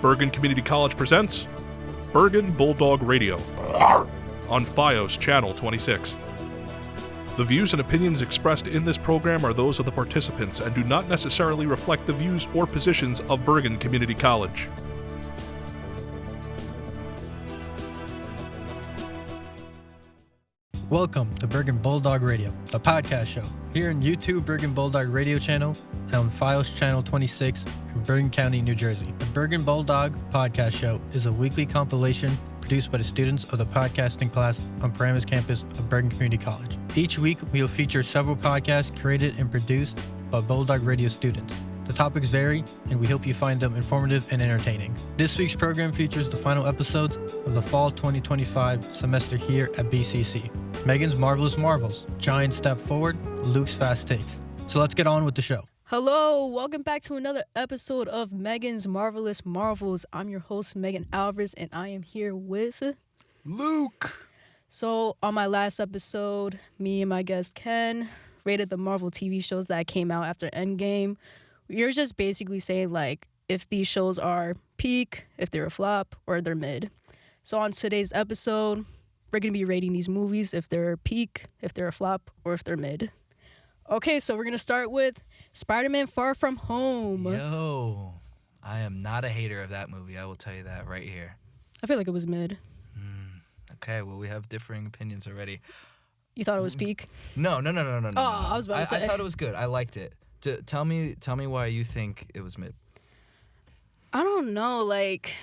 Bergen Community College presents Bergen Bulldog Radio on FiOS Channel 26. The views and opinions expressed in this program are those of the participants and do not necessarily reflect the views or positions of Bergen Community College. Welcome to Bergen Bulldog Radio, the podcast show, here in YouTube Bergen Bulldog Radio channel and on FiOS Channel 26 in Bergen County, New Jersey. The Bergen Bulldog podcast show is a weekly compilation produced by the students of the podcasting class on Paramus campus of Bergen Community College. Each week, we will feature several podcasts created and produced by Bulldog Radio students. The topics vary, and we hope you find them informative and entertaining. This week's program features the final episodes of the Fall 2025 semester here at BCC. Megan's Marvelous Marvels, Giant Step Forward, Luke's Fast Takes. So let's get on with the show. Hello, welcome back to another episode of Megan's Marvelous Marvels. I'm your host, Megan Alvarez, and I am here with Luke. So on my last episode, me and my guest Ken rated the Marvel TV shows that came out after Endgame. You're just basically saying, like, if these shows are peak, if they're a flop, or they're mid. So on today's episode, we're going to be rating these movies if they're peak, if they're a flop, or if they're mid. Okay, so we're going to start with Spider-Man Far From Home. Yo, I am not a hater of that movie. I will tell you that right here. I feel like it was mid. Okay, well, we have differing opinions already. You thought it was peak? No. Oh, I was about to say. I thought it was good. I liked it. Tell me why you think it was mid. I don't know. Like,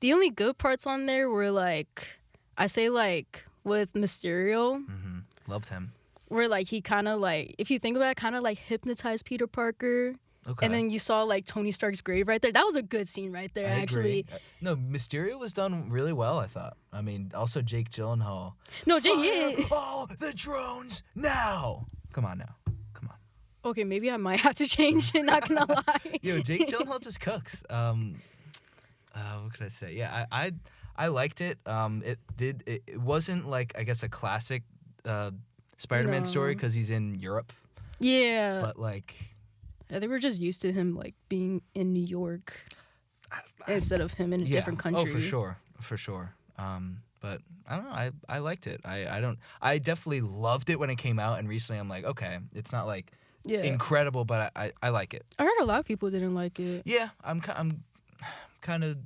the only good parts on there were, like, I say, like, with Mysterio. Loved him. Where, like, he kind of, like, if you think about it, kind of, like, hypnotized Peter Parker. Okay. And then you saw, like, Tony Stark's grave right there. That was a good scene right there, actually. Agree. No, Mysterio was done really well, I thought. I mean, also Jake Gyllenhaal. No, Fire all the drones now! Come on now. Okay, maybe I might have to change it, not gonna lie. Yo, Jake Gyllenhaal just cooks. What could I say? Yeah, I liked it. It wasn't like, I guess, a classic Spider-Man story because he's in Europe. Yeah. But like, I think we're just used to him like being in New York instead of him in a different country. Oh, for sure. But I don't know. I liked it. I definitely loved it when it came out, and recently I'm like, okay, it's not like incredible, but I like it. I heard a lot of people didn't like it. Yeah, I'm kind of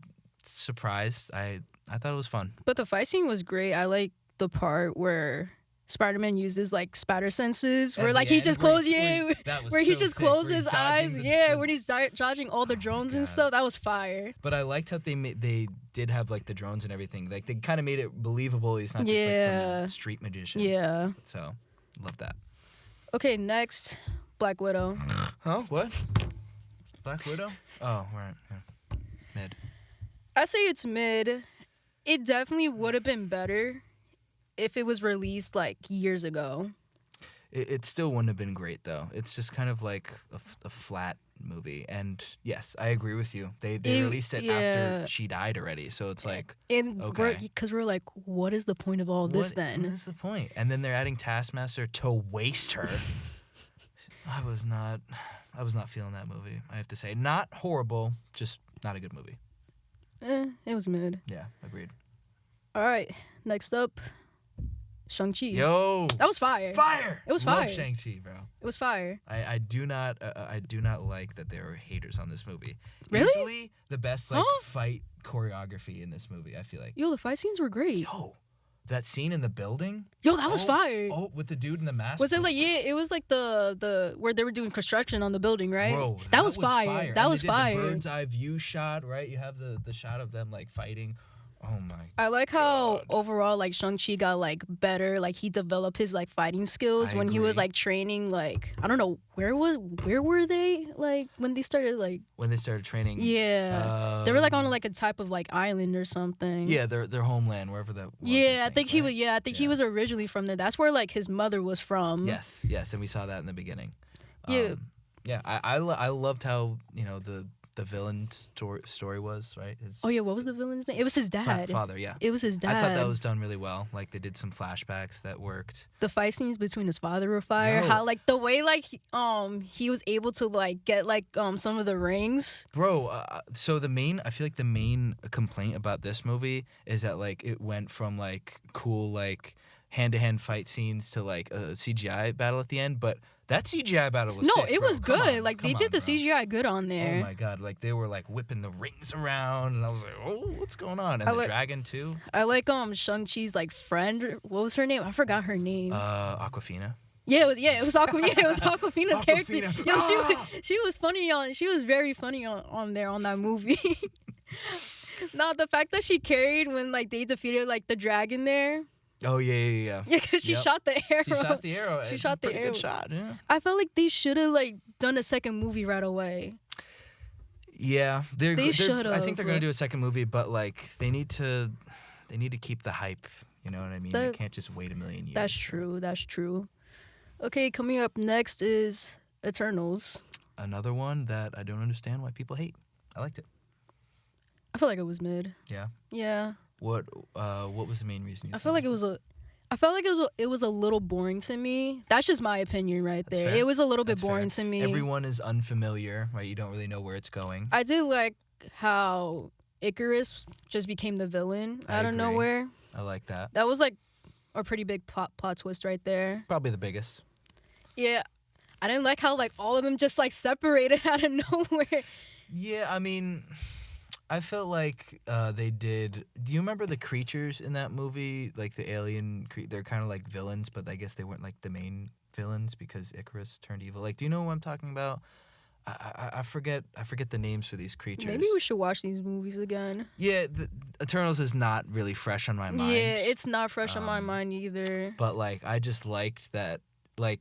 surprised. I thought it was fun. But the fight scene was great. I like the part where Spider-Man uses like spider senses, where like he just closed, where he just closed his eyes, when he's dodging all the drones and stuff. That was fire. But I liked how they did have like the drones and everything. Like they kind of made it believable. He's not just like some street magician. Yeah. So, love that. Okay, next, Black Widow. Huh? What? Black Widow? Oh, right. Yeah. Mid. I say it's mid. It definitely would have been better if it was released like years ago. It still wouldn't have been great though. It's just kind of like a flat movie. And yes, I agree with you. They released it after she died already. So it's like, okay. Because we're like, what is the point of all this then? What is the point? And then they're adding Taskmaster to waste her. I was not feeling that movie, I have to say. Not horrible, just not a good movie. It was mid. Yeah, agreed. All right, next up, Shang-Chi. Yo, that was fire. Fire. It was fire. Love Shang-Chi, bro. It was fire. I do not like that there are haters on this movie. Really? Easily the best fight choreography in this movie, I feel like. Yo, the fight scenes were great. Yo, that scene in the building. Yo, that was fire. Oh, with the dude in the mask. Was it like it was like the where they were doing construction on the building, right? Bro, that was fire. That was fire. The bird's eye view shot, right? You have the shot of them like fighting. Oh my. I like how overall like Shang-Chi got like better. Like he developed his like fighting skills when he was like training. Like I don't know where were they like when they started training. Yeah, they were like on like a type of like island or something. Yeah, their homeland, wherever that was. Yeah, I think he was. Yeah, I think he was originally from there. That's where like his mother was from. Yes, and we saw that in the beginning. Yeah. Yeah, I loved how the the villain's story was, right? Oh yeah, what was the villain's name? It was his dad. Father, yeah. It was his dad. I thought that was done really well. Like they did some flashbacks that worked. The fight scenes between his father were fire. Yo. How like the way like he was able to like get like some of the rings. Bro, so I feel like the main complaint about this movie is that like it went from like cool like hand-to-hand fight scenes to like a CGI battle at the end, but that CGI battle was No, sick, it bro. was Come good. on, Like come they did on, the bro. CGI good on there. Oh my god, like they were like whipping the rings around, and I was like, oh, what's going on? And the dragon too. I like Shang-Chi's like friend. What was her name? I forgot her name. Aquafina. Yeah, it was Aquafina's character. Aquafina. Yo, she was funny she was very funny on there on that movie. No, the fact that she carried when like they defeated like the dragon there. Oh yeah. Yeah, because she shot the arrow. She shot the arrow. She shot the arrow. Good shot. Yeah. I felt like they should have like done a second movie right away. Yeah, they should have. I think they're gonna do a second movie, but like they need to keep the hype. You know what I mean? They can't just wait a million years. That's true. That's true. Okay, coming up next is Eternals. Another one that I don't understand why people hate. I liked it. I feel like it was mid. Yeah. Yeah. What was the main reason? I felt like it was a little boring to me. That's just my opinion right That's there. fair. It was a little bit That's boring fair. to me. Everyone is unfamiliar, right? You don't really know where it's going. I did like how Icarus just became the villain I out of agree. nowhere. I like that. That was like a pretty big plot twist right there. Probably the biggest. Yeah. I didn't like how like all of them just like separated out of nowhere. Yeah, I mean, I felt like they did. Do you remember the creatures in that movie? Like the alien, they're kind of like villains, but I guess they weren't like the main villains because Icarus turned evil. Like, do you know what I'm talking about? I forget the names for these creatures. Maybe we should watch these movies again. Yeah, the Eternals is not really fresh on my mind. Yeah, it's not fresh on my mind either. But like, I just liked that. Like,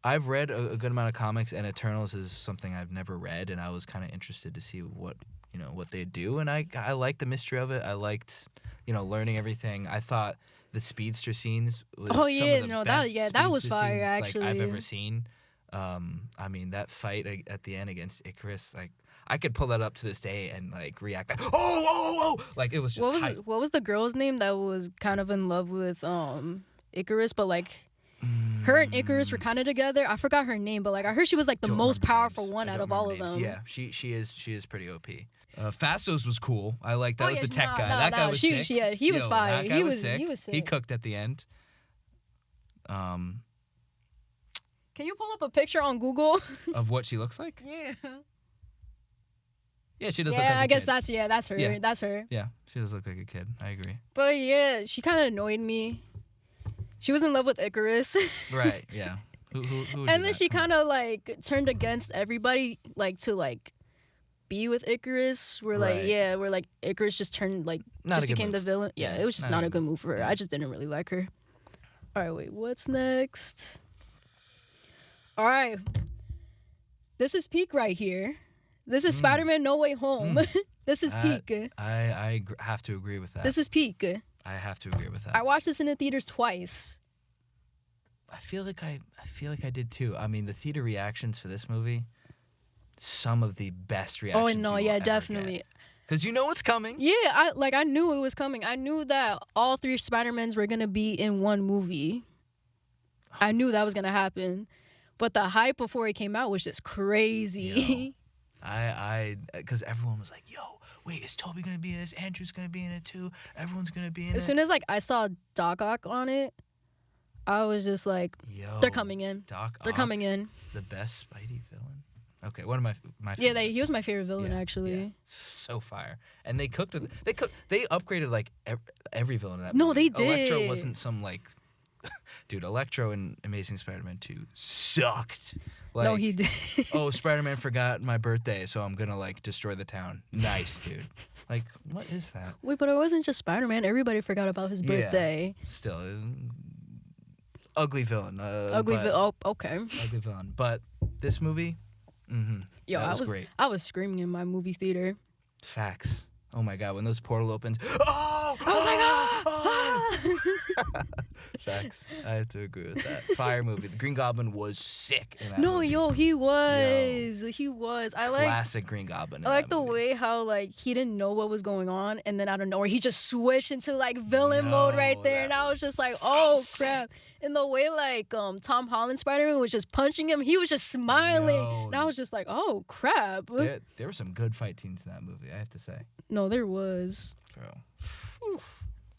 I've read a good amount of comics, and Eternals is something I've never read, and I was kind of interested to see what they do, and I liked the mystery of it. I liked learning everything. I thought the speedster scenes was some of the best that was speedster fire scenes, actually. like, I've ever seen. I mean, that fight at the end against Icarus, like I could pull that up to this day and like react like oh, like it was just what was the girl's name that was kind of in love with Icarus, but like her and Icarus were kind of together. I forgot her name, but like I heard she was like the most powerful one out of all of them. Yeah, she is pretty OP. Fastos was cool. I like that was the tech guy. No, that guy was sick. Yeah, he was fire. That guy He was sick. He was sick. He cooked at the end. Can you pull up a picture on Google? Of what she looks like? Yeah. Yeah, she does look like a I guess kid. that's her. Yeah. That's her. Yeah, she does look like a kid. I agree. But yeah, she kind of annoyed me. She was in love with Icarus. Right, yeah. Who would do And then that? she kind of like turned against everybody like to like be with Icarus. Where like Icarus just turned like Not just a good became the move. villain. Yeah, it was just not a good move for her. Yeah. I just didn't really like her. All right, wait, what's next? All right. This is peak right here. This is Spider-Man No Way Home. This is peak. I have to agree with that. This is peak. I have to agree with that. I watched this in the theaters twice. I feel like I did too. I mean, the theater reactions for this movie, some of the best reactions. Oh no, yeah, definitely. Because you know what's coming. Yeah, I knew it was coming. I knew that all three Spider-Mans were gonna be in one movie. I knew that was gonna happen. But the hype before it came out was just crazy. Yo, because everyone was like, yo, wait, is Toby going to be in this? Andrew's going to be in it too? Everyone's going to be in it? As soon as like I saw Doc Ock on it, I was just like, yo, they're coming in. They're coming in. The best Spidey villain. Okay, one of my Yeah, favorite. he was my favorite villain actually. Yeah. So fire. And they upgraded like every villain in that No, movie. they did. Electro wasn't some like dude, Electro in Amazing Spider-Man 2 sucked. Like, No, he did. Oh, Spider-Man forgot my birthday, so I'm gonna like destroy the town. Nice, dude. Like, what is that? Wait, but it wasn't just Spider-Man. Everybody forgot about his birthday. Still, ugly villain. Ugly villain. Oh, okay. Ugly villain. But this movie, Yo, that was great. I was screaming in my movie theater. Facts. Oh my god, when those portal opens, oh! I was like, ah! Facts. I have to agree with that. Fire movie. The Green Goblin was sick in that No, movie. yo, he was. He was. I like. Classic Green Goblin. I like the way how like he didn't know what was going on, and then out of nowhere he just switched into like villain mode right there, and I was just like, oh crap! And the way like Tom Holland Spider-Man was just punching him, he was just smiling, and I was just like, oh crap! There were some good fight scenes in that movie, I have to say. No, there was. Bro.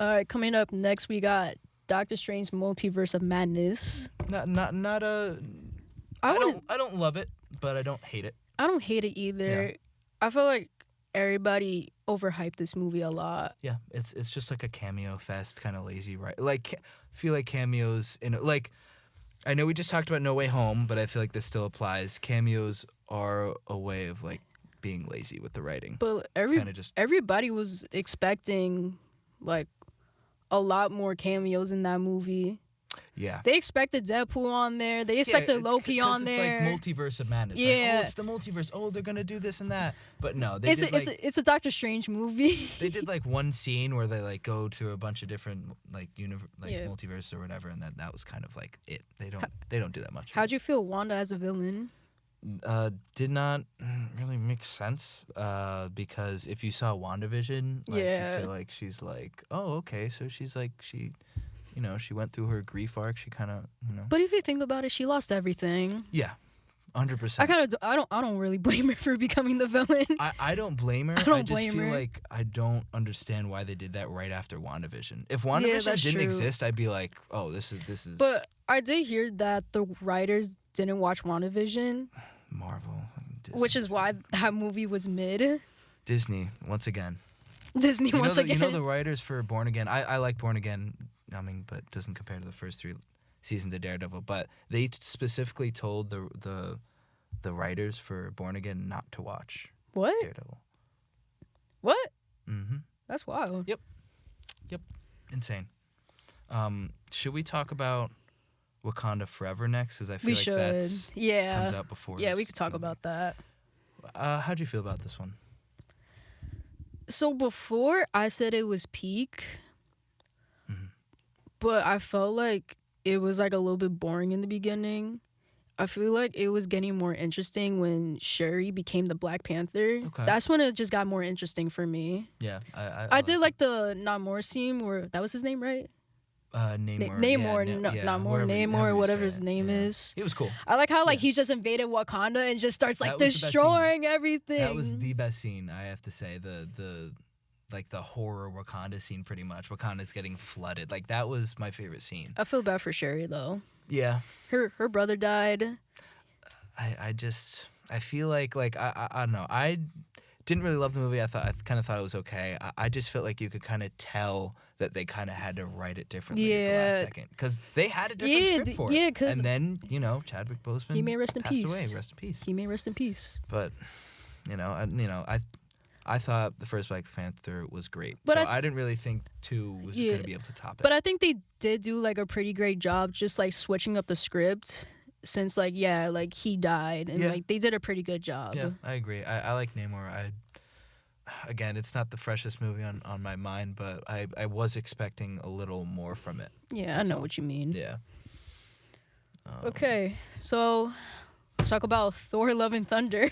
All right, coming up next we got Doctor Strange Multiverse of Madness. I don't love it, but I don't hate it. I don't hate it either. Yeah. I feel like everybody overhyped this movie a lot. Yeah, it's just like a cameo fest, kind of lazy, right? Like, feel like cameos in like, I know we just talked about No Way Home, but I feel like this still applies. Cameos are a way of like being lazy with the writing. But everybody was expecting like a lot more cameos in that movie. Yeah. They expected Deadpool on there. They expected Loki on there. It's like multiverse of madness. Yeah. Like, oh, it's the multiverse. Oh, they're gonna do this and that. But no, it's a Doctor Strange movie. They did like one scene where they like go to a bunch of different like multiverse or whatever, and that was kind of like it. They don't do that much. How'd you feel Wanda as a villain? Did not really make sense because if you saw WandaVision, like, you feel like she's like, oh, okay, so she's like she went through her grief arc. She kind of, But if you think about it, she lost everything. Yeah, 100%. I don't really blame her for becoming the villain. I don't blame her. I just feel like I don't understand why they did that right after WandaVision. If WandaVision didn't exist, I'd be like, oh, this is. But I did hear that the writers didn't watch WandaVision. Marvel. Disney. Which is why that movie was mid. Disney, once again. Again. You know the writers for Born Again. I like Born Again. But it doesn't compare to the first 3 seasons of Daredevil. But they specifically told the writers for Born Again not to watch Daredevil. What? Mm-hmm. That's wild. Yep. Insane. Should we talk about Wakanda Forever next? Because I feel that's comes out before. Yeah, we could talk about that. How'd you feel about this one? So before I said it was peak, but I felt like it was like a little bit boring in the beginning. I feel like it was getting more interesting when Shuri became the Black Panther. Okay. That's when it just got more interesting for me. Yeah, I did like the Namor scene where that was his name, right? Namor. Namor, whatever his name is. It was cool. I like how he just invaded Wakanda and just starts like destroying everything. That was the best scene, I have to say. The horror Wakanda scene, pretty much. Wakanda's getting flooded. Like, that was my favorite scene. I feel bad for Shuri though. Yeah. Her brother died. I feel like I don't know. I didn't really love the movie. I kind of thought it was okay. I just felt like you could kind of tell that they kind of had to write it differently at the last second, because they had a different script for it. Yeah, and then Chadwick Boseman. He may rest in peace. Passed away. Rest in peace. He may rest in peace. But I thought the first Black Panther was great, but I didn't really think 2 was going to be able to top it. But I think they did do like a pretty great job, just like switching up the script. Since he died, and they did a pretty good job. Yeah, I agree. I like Namor. Again, it's not the freshest movie on my mind, but I was expecting a little more from it. Yeah, I know what you mean. Yeah. Okay, so let's talk about Thor: Love and Thunder.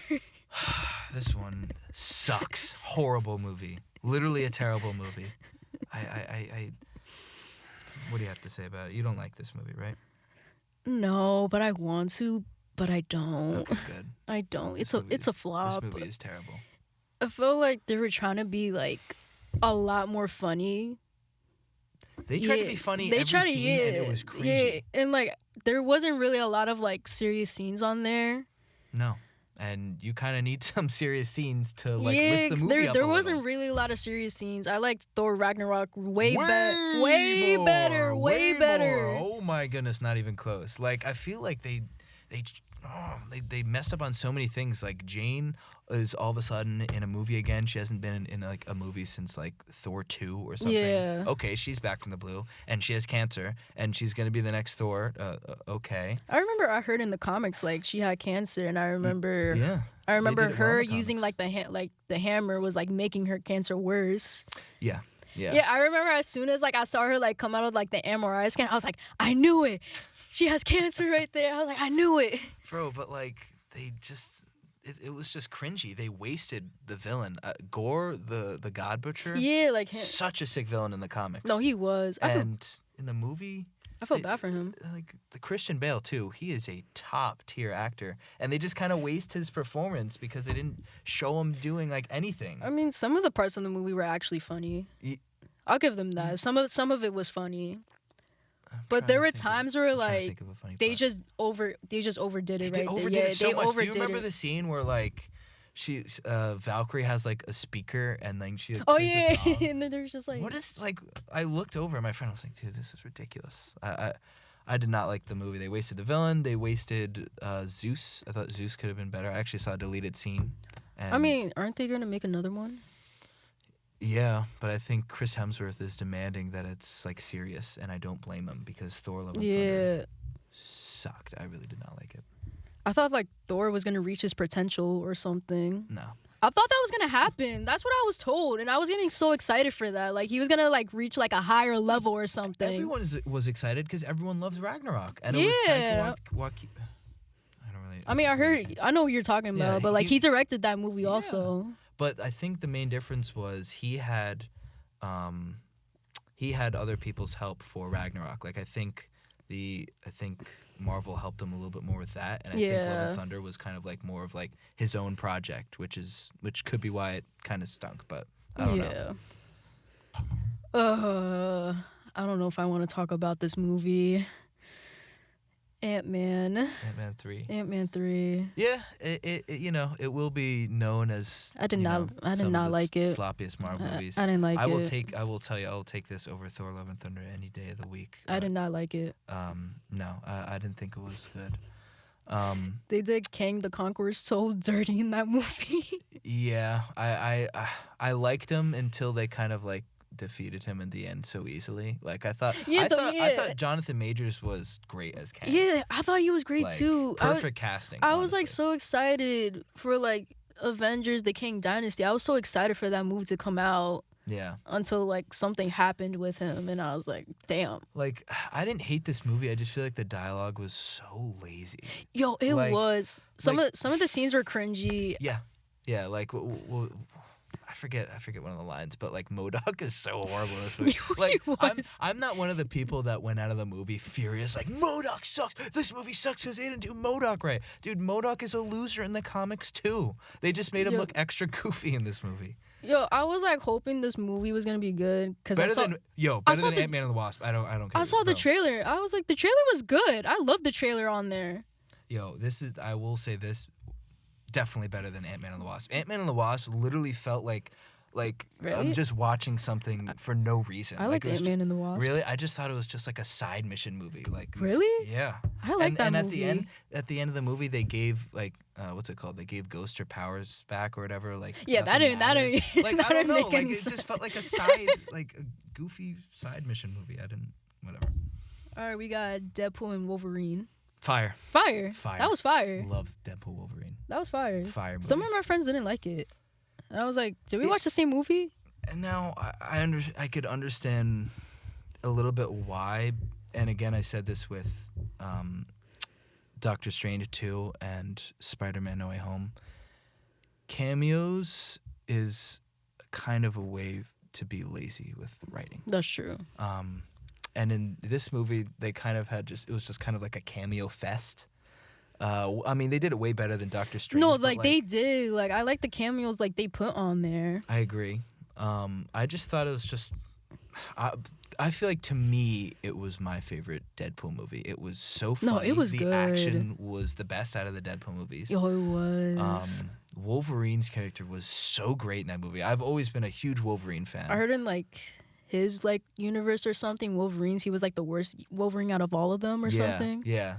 This one sucks. Horrible movie. Literally a terrible movie. What do you have to say about it? You don't like this movie, right? No, but I want to, but I don't. Okay, good. I don't. It's a flop. This movie is terrible. I feel like they were trying to be like a lot more funny. They tried to be funny every scene, and it was cringy. Yeah, and like there wasn't really a lot of like serious scenes on there. No. And you kind of need some serious scenes to lift the movie up there a wasn't little. really a lot of serious scenes. I liked Thor Ragnarok way better. Oh my goodness, not even close. Like, I feel like they messed up on so many things. Like, Jane is all of a sudden in a movie again. She hasn't been in like a movie since like Thor 2 or something. Yeah. Okay, she's back from the blue, and she has cancer, and she's gonna be the next Thor. Okay. I remember I heard in the comics like she had cancer, and I remember. Yeah. I remember her using like the hammer was like making her cancer worse. Yeah. Yeah, I remember as soon as like I saw her like come out of like the MRI scan, I was like, I knew it. She has cancer right there. I was like, I knew it. Bro, but like they just it was just cringy. They wasted the villain. Gore, the God Butcher. Yeah, like him. Such a sick villain in the comics. No, he was. In the movie, I felt bad for him. Like the Christian Bale too. He is a top tier actor, and they just kind of waste his performance because they didn't show him doing like anything. I mean, some of the parts in the movie were actually funny. I'll give them that. Some of it was funny. But there were times where like they just overdid it right there. Yeah, they overdid it. Do you remember the scene where like Valkyrie has like a speaker and then she plays a song? And then there's just like what is like I looked over at my friend, I was like, dude, this is ridiculous. I did not like the movie. They wasted the villain. They wasted Zeus. I thought Zeus could have been better. I actually saw a deleted scene. And I mean, aren't they gonna make another one? Yeah, but I think Chris Hemsworth is demanding that it's like serious, and I don't blame him because Thor: Love and Thunder sucked. I really did not like it. I thought like Thor was gonna reach his potential or something. No. I thought that was gonna happen. That's what I was told, and I was getting so excited for that. Like he was gonna like reach like a higher level or something. Everyone was excited because everyone loves Ragnarok, and it was Taika Waititi. I mean, I know what you're talking about, but like he directed that movie also. But I think the main difference was he had other people's help for Ragnarok. Like I think Marvel helped him a little bit more with that, and I think Love and Thunder was kind of like more of like his own project, which could be why it kind of stunk. But I don't know. I don't know if I want to talk about this movie. Ant-Man 3. Yeah, it will be known as I did not like it. Sloppiest Marvel movies. I didn't like it. I will tell you, I will take this over Thor: Love and Thunder any day of the week. I did not like it. No, I didn't think it was good. They did Kang the Conqueror so dirty in that movie. Yeah, I liked him until they kind of like defeated him in the end so easily. Like I thought Jonathan Majors was great as Kang. Yeah, I thought he was great too. Perfect casting. I was like so excited for like Avengers: The Kang Dynasty. I was so excited for that movie to come out. Yeah. Until like something happened with him, and I was like, damn. Like I didn't hate this movie. I just feel like the dialogue was so lazy. Yo, it was. Some of the scenes were cringy. Yeah. Like. I forget one of the lines, but like MODOK is so horrible in this movie. Like I'm not one of the people that went out of the movie furious like MODOK sucks. This movie sucks because they didn't do MODOK right. Dude, MODOK is a loser in the comics too. They just made him look extra goofy in this movie. Yo, I was like hoping this movie was gonna be good because better than Ant-Man and the Wasp. I don't care. I saw the trailer. I was like, the trailer was good. I love the trailer on there. Yo, I will say this. Definitely better than Ant-Man and the Wasp. Ant-Man and the Wasp literally felt like really? I'm just watching something for no reason. I liked Ant-Man and the Wasp. Really? I just thought it was just like a side mission movie. Like really? Yeah. I like that movie. And at the end of the movie, they gave like what's it called? They gave Ghost her powers back or whatever. Like that didn't like I don't know. Like it just felt like a side like a goofy side mission movie. Whatever. All right, we got Deadpool and Wolverine. Fire. That was fire. Loved Deadpool Wolverine. That was fire. Fire movie. Some of my friends didn't like it. And I was like, did we watch the same movie? And now I could understand a little bit why. And again, I said this with Doctor Strange 2 and Spider-Man No Way Home. Cameos is kind of a way to be lazy with writing. That's true. And in this movie, they kind of had it was just kind of like a cameo fest. I mean, they did it way better than Doctor Strange. No, like they did. Like I like the cameos like they put on there. I agree. I just thought it was just. I feel like to me it was my favorite Deadpool movie. It was so funny. No, it was good. The action was the best out of the Deadpool movies. Yo, it was. Wolverine's character was so great in that movie. I've always been a huge Wolverine fan. I heard in like his like universe or something, Wolverine's, he was like the worst Wolverine out of all of them or something. Yeah,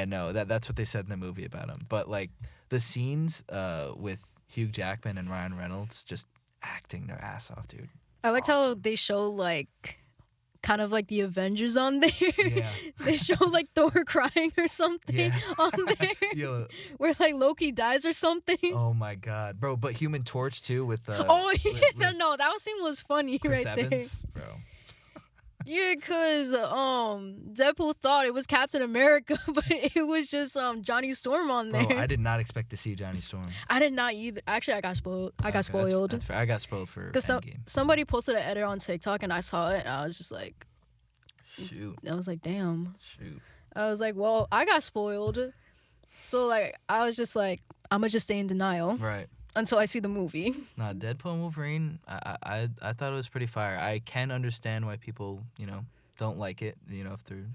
no, that's what they said in the movie about him. But like the scenes with Hugh Jackman and Ryan Reynolds just acting their ass off, dude. I liked how they show like kind of like the Avengers on there. Yeah. They show like Thor crying or something on there. Yo, Where like Loki dies or something. oh my god, bro! But Human Torch too with Oh yeah, with no, that scene was funny Chris right Evans, bro. there. Yeah, cause Deadpool thought it was Captain America, but it was just Johnny Storm on there. Bro, I did not expect to see Johnny Storm. I did not either. Actually, I got spoiled. I got spoiled. That's fair. I got spoiled for Cause Endgame. somebody posted an edit on TikTok and I saw it and I was just like, Shoot. I was like, damn. Shoot. I was like, well, I got spoiled. So like, I was just like, I'm gonna just stay in denial Right. until I see the movie. Nah, Deadpool and Wolverine, I thought it was pretty fire. I can understand why people, don't like it, if they're,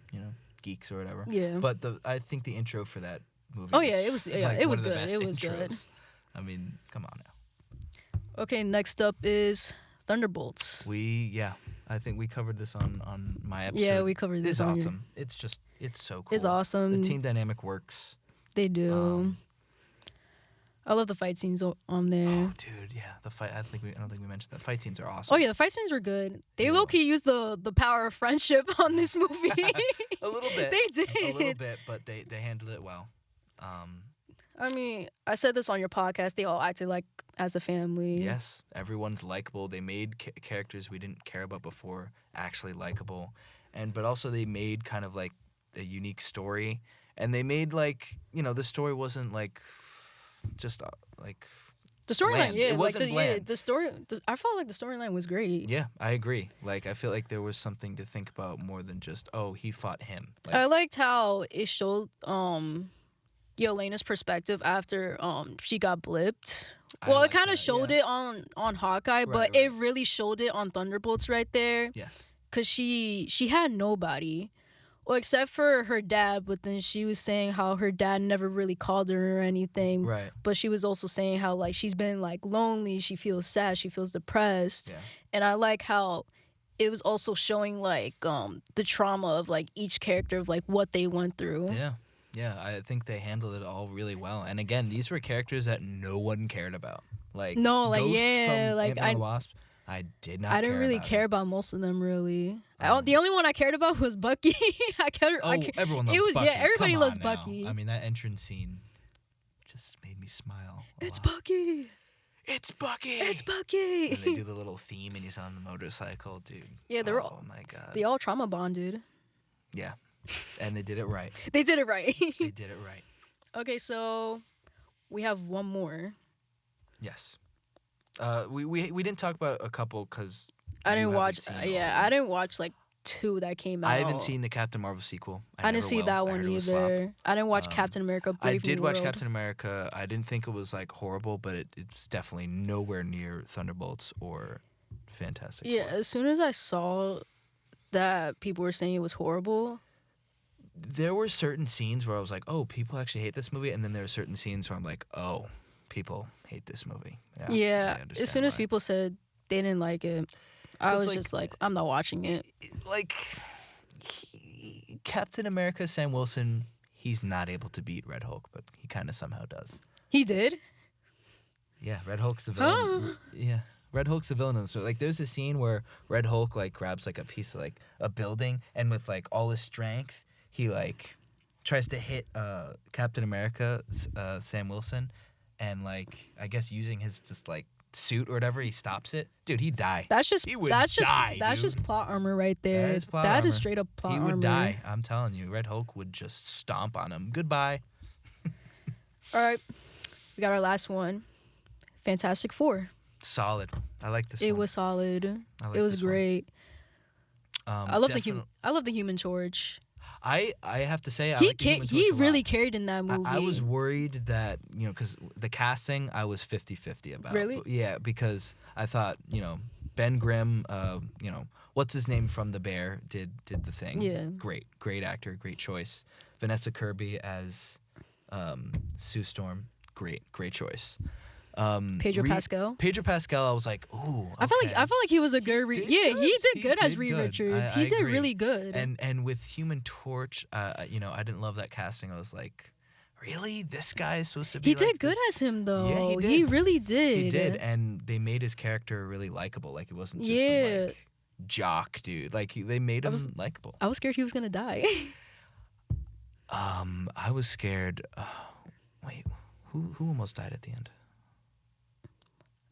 geeks or whatever. Yeah. But I think the intro for that movie Oh yeah, it was like, it one was of the good. best It was good. intros. I mean, come on now. Okay, next up is Thunderbolts. I think we covered this on my episode. Yeah, we covered this It's on your- awesome. It's so cool. It's awesome. The team dynamic works. They do. Um, I love the fight scenes on there. Oh, dude, yeah, the fight. I don't think we mentioned that. Fight scenes are awesome. Oh yeah, the fight scenes were good. They Yeah. low-key used the power of friendship on this movie. A little bit. They did. A little bit, but they handled it well. I mean, I said this on your podcast. They all acted like as a family. Yes, everyone's likable. They made characters we didn't care about before actually likable, but also they made kind of like a unique story, and they made like the story wasn't like just like The storyline, bland. yeah, It like wasn't the bland. the story. I felt like the storyline was great. Yeah, I agree. Like I feel like there was something to think about more than just he fought him. Like, I liked how it showed Yelena's perspective after she got blipped. I Well, like it kind that, of showed yeah. it on Hawkeye, but Right, it right. really showed it on Thunderbolts right there. Yes. Cause she had nobody, well, except for her dad. But then she was saying how her dad never really called her or anything. Right. But she was also saying how like she's been like lonely, she feels sad, she feels depressed. Yeah. And I like how it was also showing like the trauma of like each character of like what they went through. Yeah. Yeah, I think they handled it all really well. And again, these were characters that no one cared about. Like No, like, Ghost yeah, from like, Ant-Man and the Wasp, I did not. I didn't really about care it. about most of them really. Um, The only one I cared about was Bucky. Everyone loves it was Bucky. yeah, everybody Come loves on now. Bucky. I mean, that entrance scene just made me smile. It's lot. Bucky. It's Bucky. It's Bucky. And they do the little theme, and he's on the motorcycle, dude. Yeah, they're oh all- my god. They all trauma bonded. Yeah, and they did it right. They did it right. They did it right. Okay, so we have one more. Yes. We didn't talk about a couple because I didn't watch. Seen all Yeah, of I them. didn't watch like 2 that came out. I haven't seen the Captain Marvel sequel. I didn't never see will. that I one heard it was slop. either. I didn't watch Um, Captain America. I Brave did New watch World. Captain America. I didn't think it was like horrible, but it's definitely nowhere near Thunderbolts or Fantastic Yeah, Four. as soon as I saw that people were saying it was horrible, There were certain scenes where I was like, oh, people actually hate this movie, and then there were certain scenes where I'm like, oh, people hate this movie. yeah. I As soon as understand why. people said they didn't like it, I 'Cause, was like, just like, I'm not watching it. Like Captain America, Sam Wilson, he's not able to beat Red Hulk, but he kind of somehow does. He did. Yeah, Red Hulk's the villain. Huh? Yeah, Red Hulk's the villain. So like, there's a scene where Red Hulk like grabs like a piece of like a building, and with like all his strength, he like tries to hit Captain America, Sam Wilson, and like I guess using his just like suit or whatever, he stops it. Dude, he'd die. That's just He would that's die, just dude. just plot armor right there. That is plot That is armor. straight up plot He armor. would die. I'm telling you, Red Hulk would just stomp on him. Goodbye. All right, we got our last one. Fantastic Four. Solid. I like this. It one. was solid. I like It was this one. great. I love the Human Torch. I have to say, I He like the Human Torch he a lot. really carried in that movie. I was worried that, because the casting, I was 50-50 about. Really? But yeah, because I thought, Ben Grimm, what's his name from The Bear, did the thing. Yeah. Great actor, great choice. Vanessa Kirby as Sue Storm, great choice. Pedro Pascal. Pedro Pascal, I was like, ooh. I felt like he was a good. Did Yeah, good. he did He good as did Reed good. Richards. I He did agree. really good. And with Human Torch, I didn't love that casting. I was like, really? This guy is supposed to be he like did good this? as him though. Yeah, he He did. really did. He did, and they made his character really likable. Like, it wasn't just Yeah. some, like, jock dude. Like they made him likable. I was scared he was gonna die. I was scared. Wait, who almost died at the end?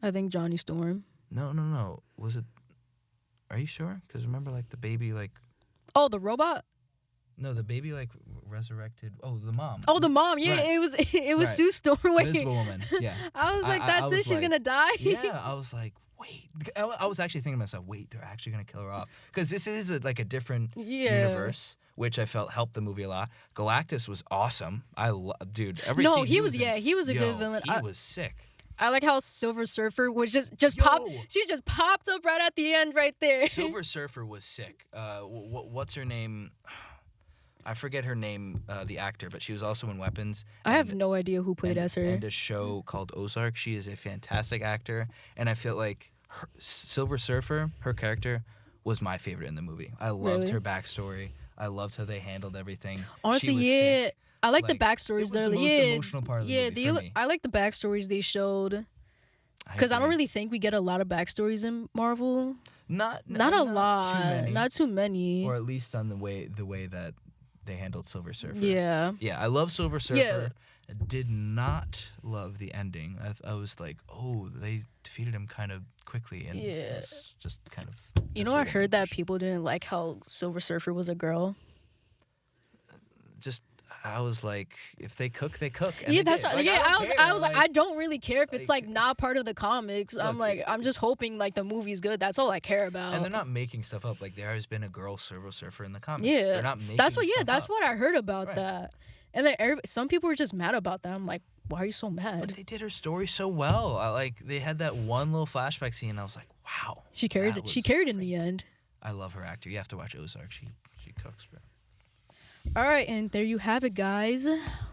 I think Johnny Storm. No. Was it? Are you sure? Because remember, like the baby, like. Oh, the robot. No, the baby like resurrected. Oh, the mom. Oh, the mom. Yeah, Right. it was Right. Sue Storm. Wait. Invisible Woman. Yeah. I was like, that's I it. was She's like, gonna die. Yeah, I was like, wait. I was actually thinking to myself, wait, they're actually gonna kill her off because this is like a different universe, which I felt helped the movie a lot. Galactus was awesome. Dude, every No, scene he was. in, He was a good villain. He was sick. I like how Silver Surfer was just popped. She just popped up right at the end, right there. Silver Surfer was sick. What's her name? I forget her name, the actor, but she was also in Weapons. I have no idea who played as her. And a show called Ozark. She is a fantastic actor, and I feel like Silver Surfer, her character, was my favorite in the movie. I loved her backstory. I loved how they handled everything. Honestly, yeah. Sick. I like the backstories. It was the most emotional part of the movie for me. I like the backstories they showed. Because I don't really think we get a lot of backstories in Marvel. Not a lot. Too many. Not too many. Or at least on the way that they handled Silver Surfer. Yeah. Yeah, I love Silver Surfer. Yeah. I did not love the ending. I was like, oh, they defeated him kind of quickly, and it's just kind of. You know, I heard that people didn't like how Silver Surfer was a girl. Just. I was like, if they cook, they cook. And yeah, they that's did. right. Like, I was like, like, I don't really care if it's like not part of the comics. Look, I'm like, I'm just hoping like the movie's good. That's all I care about. And they're not making stuff up. Like there has been a girl Silver Surfer in the comics. Yeah, they're not making. That's what. Yeah, stuff that's up. what I heard about that. And then some people were just mad about that. I'm like, why are you so mad? But they did her story so well. They had that one little flashback scene. I was like, wow. She carried it. She carried in the end. I love her actor. You have to watch Ozark. She cooks, bro. All right, and there you have it, guys.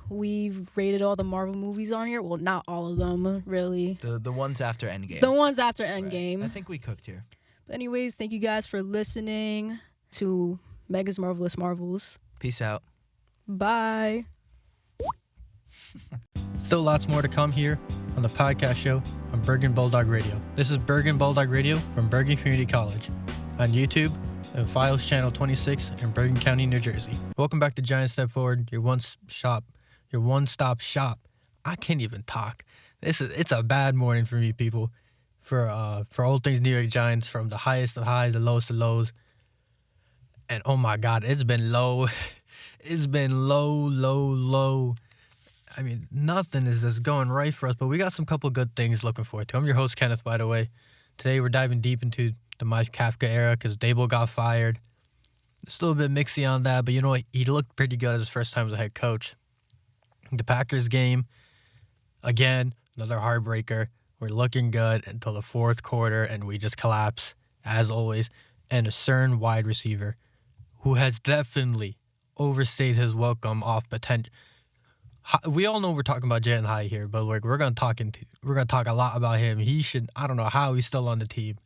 We've rated all the Marvel movies on here. Well, not all of them, really. The ones after Endgame. The ones after Endgame. Right. I think we cooked here. But anyways, thank you guys for listening to Megan's Marvelous Marvels. Peace out. Bye. Still lots more to come here on the podcast show on Bergen Bulldog Radio. This is Bergen Bulldog Radio from Bergen Community College on YouTube and Files Channel 26 in Bergen County, New Jersey. Welcome back to Giant Step Forward, your one-stop shop. I can't even talk. It's a bad morning for me, people. For all things New York Giants, from the highest of highs, the lowest of lows. And oh my God, it's been low. It's been low. I mean, nothing is just going right for us, but we got some couple good things looking forward to. I'm your host, Kenneth, by the way. Today we're diving deep into the Mike Kafka era because Dable got fired. Still a bit mixy on that, but you know what? He looked pretty good as his first time as a head coach. The Packers game, again, another heartbreaker. We're looking good until the fourth quarter, and we just collapse, as always. And a certain wide receiver who has definitely overstayed his welcome off potential. We all know we're talking about Jalen High here, but like we're gonna talk a lot about him. I don't know how he's still on the team.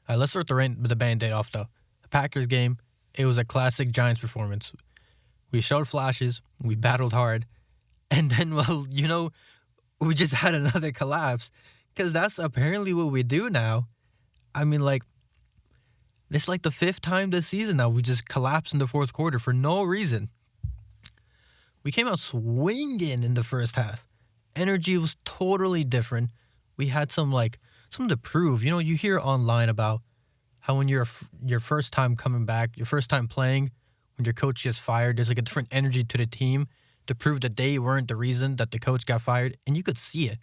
All right, let's start the Band-Aid off though. The Packers game, it was a classic Giants performance. We showed flashes, we battled hard, and then we just had another collapse because that's apparently what we do now. I mean, like, it's like the fifth time this season now we just collapse in the fourth quarter for no reason. We came out swinging in the first half. Energy was totally different. We had something to prove. You know, you hear online about how when you're your first time coming back, your first time playing, when your coach gets fired, there's like a different energy to the team to prove that they weren't the reason that the coach got fired, and you could see it.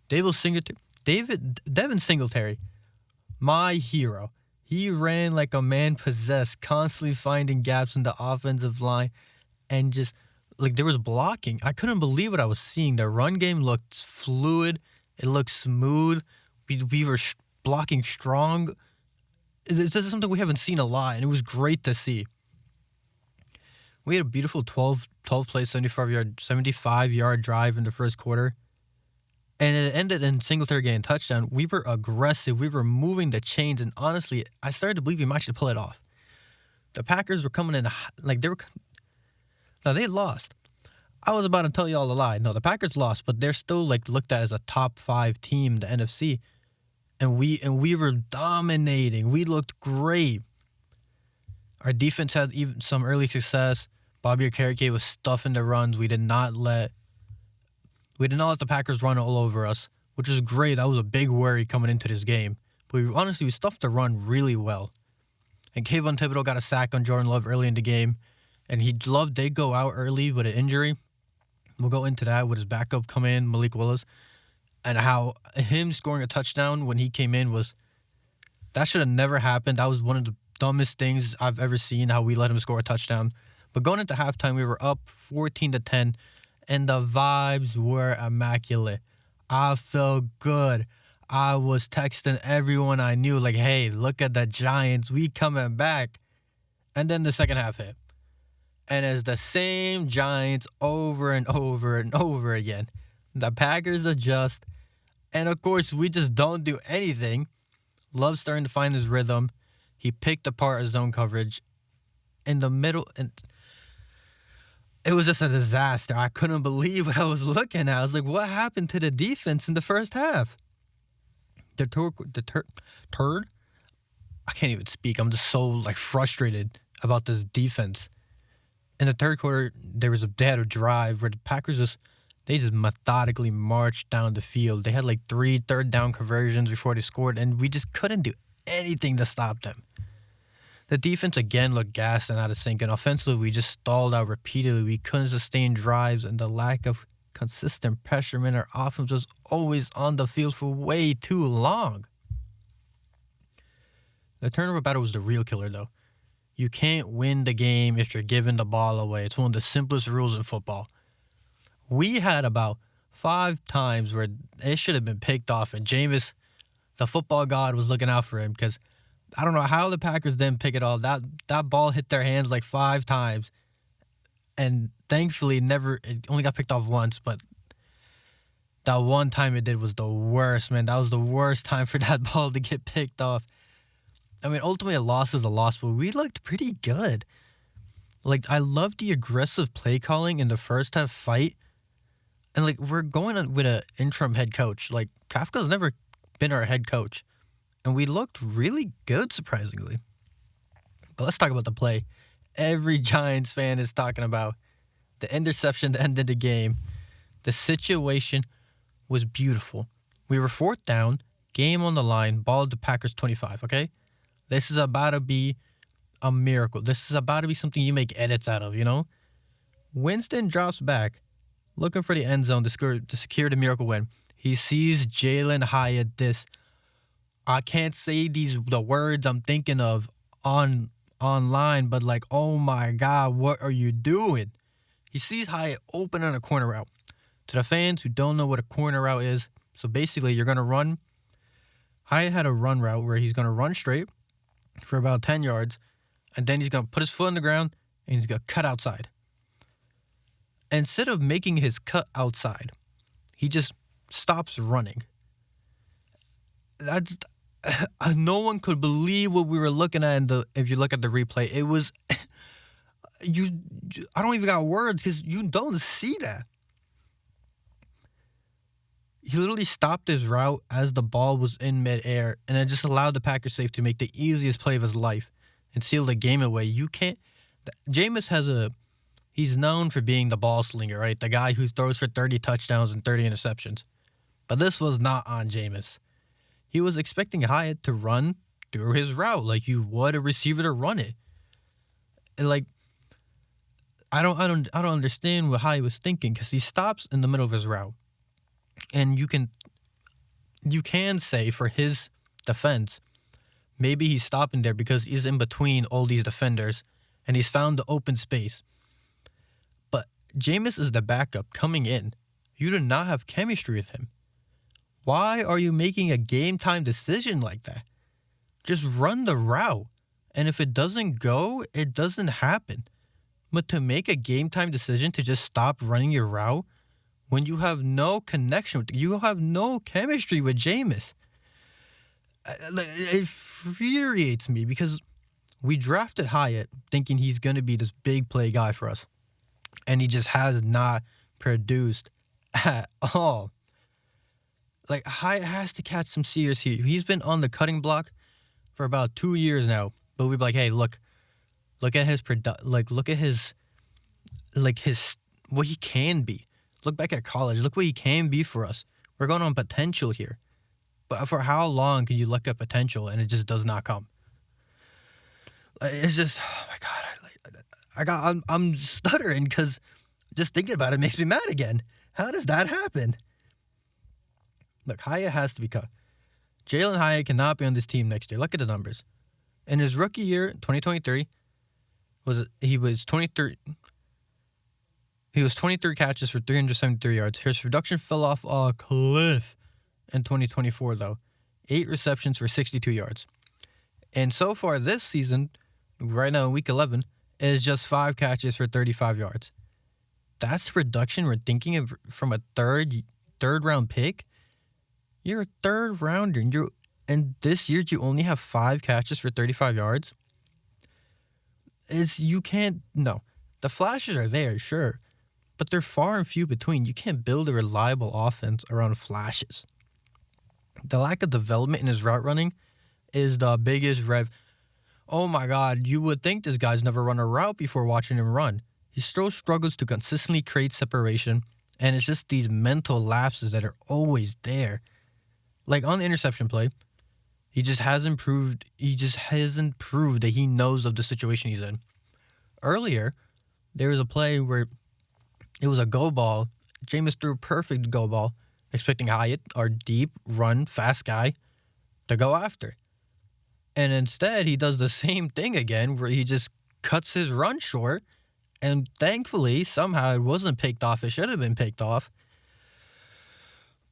Devin Singletary, my hero. He ran like a man possessed, constantly finding gaps in the offensive line, and just like there was blocking. I couldn't believe what I was seeing. The run game looked fluid. It looked smooth. We were blocking strong. This is something we haven't seen a lot, and it was great to see. We had a beautiful 12-play, 75-yard drive in the first quarter, and it ended in Singletary getting a touchdown. We were aggressive. We were moving the chains, and honestly, I started to believe we might actually pull it off. The Packers were coming in like they were. Now, they lost. I was about to tell you all a lie. No, the Packers lost, but they're still like looked at as a top 5 team in the NFC. and we were dominating. We looked great. Our defense had even some early success. Bobby Okereke was stuffing the runs. We did not let the Packers run all over us, which was great. That was a big worry coming into this game. But honestly, we stuffed the run really well. And Kayvon Thibodeau got a sack on Jordan Love early in the game. And Love did go out early with an injury. We'll go into that with his backup come in, Malik Willis. And how him scoring a touchdown when he came in that should have never happened. That was one of the dumbest things I've ever seen, how we let him score a touchdown. But going into halftime, we were up 14-10, and the vibes were immaculate. I felt good. I was texting everyone I knew, like, hey, look at the Giants. We coming back. And then the second half hit. And it's the same Giants over and over and over again. The Packers adjust. And, of course, we just don't do anything. Love's starting to find his rhythm. He picked apart his zone coverage in the middle. And it was just a disaster. I couldn't believe what I was looking at. I was like, what happened to the defense in the first half? The turd? I can't even speak. I'm just so frustrated about this defense. In the third quarter, they had a drive where the Packers just methodically marched down the field. They had 3 third down conversions before they scored, and we just couldn't do anything to stop them. The defense again looked gassed and out of sync, and offensively we just stalled out repeatedly. We couldn't sustain drives, and the lack of consistent pressure meant our offense was always on the field for way too long. The turnover battle was the real killer, though. You can't win the game if you're giving the ball away. It's one of the simplest rules in football. We had about 5 times where it should have been picked off, and Jameis, the football god, was looking out for him because I don't know how the Packers didn't pick it off. That ball hit their hands 5 times, and thankfully it only got picked off once, but that one time it did was the worst, man. That was the worst time for that ball to get picked off. I mean, ultimately a loss is a loss, but we looked pretty good. I love the aggressive play calling in the first half fight. And, we're going on with an interim head coach. Kafka's never been our head coach. And we looked really good, surprisingly. But let's talk about the play. Every Giants fan is talking about the interception that ended the game. The situation was beautiful. We were 4th down, game on the line, ball to Packers 25, okay? This is about to be a miracle. This is about to be something you make edits out of, Winston drops back, looking for the end zone to secure the miracle win. He sees Jalen Hyatt. I can't say the words I'm thinking of online, but oh my God, what are you doing? He sees Hyatt open on a corner route. To the fans who don't know what a corner route is, so basically you're going to run. Hyatt had a run route where he's going to run straight for about 10 yards, and then he's going to put his foot on the ground, and he's going to cut outside. Instead of making his cut outside, he just stops running. That's no one could believe what we were looking at if you look at the replay. It was I don't even got words because you don't see that. He literally stopped his route as the ball was in midair, and it just allowed the Packers safe to make the easiest play of his life and seal the game away. Jameis he's known for being the ball slinger, right? The guy who throws for 30 touchdowns and 30 interceptions. But this was not on Jameis. He was expecting Hyatt to run through his route like you would a receiver to run it. And I don't understand what Hyatt was thinking because he stops in the middle of his route. And you can say for his defense, maybe he's stopping there because he's in between all these defenders and he's found the open space. But Jameis is the backup coming in. You do not have chemistry with him. Why are you making a game time decision like that? Just run the route. And if it doesn't go, it doesn't happen. But to make a game time decision to just stop running your route when you have no connection with you have no chemistry with Jameis. It infuriates me because we drafted Hyatt thinking he's going to be this big play guy for us. And he just has not produced at all. Like, Hyatt has to catch some serious heat. He's been on the cutting block for about 2 years now. But we'd be like, hey, look at his what he can be. Look back at college. Look what he can be for us. We're going on potential here. But for how long can you look at potential and it just does not come? It's just, oh my God, I'm stuttering because just thinking about it makes me mad again. How does that happen? Look, Hyatt has to be cut. Jalen Hyatt cannot be on this team next year. Look at the numbers. In his rookie year, 2023, he was 23 catches for 373 yards. His production fell off a cliff in 2024, though. 8 receptions for 62 yards. And so far this season, right now in week 11, is just 5 catches for 35 yards. That's production we're thinking of from a third round pick. You're a third rounder, and this year you only have 5 catches for 35 yards. No. The flashes are there, sure, but they're far and few between. You can't build a reliable offense around flashes. The lack of development in his route running is the biggest Oh my God, you would think this guy's never run a route before watching him run. He still struggles to consistently create separation, and it's just these mental lapses that are always there. Like on the interception play, he just hasn't proved that he knows of the situation he's in. Earlier, there was a play where it was a go ball. Jameis threw a perfect go ball, expecting Hyatt, our deep, run, fast guy, to go after. And instead, he does the same thing again, where he just cuts his run short, and thankfully, somehow it wasn't picked off. It should have been picked off.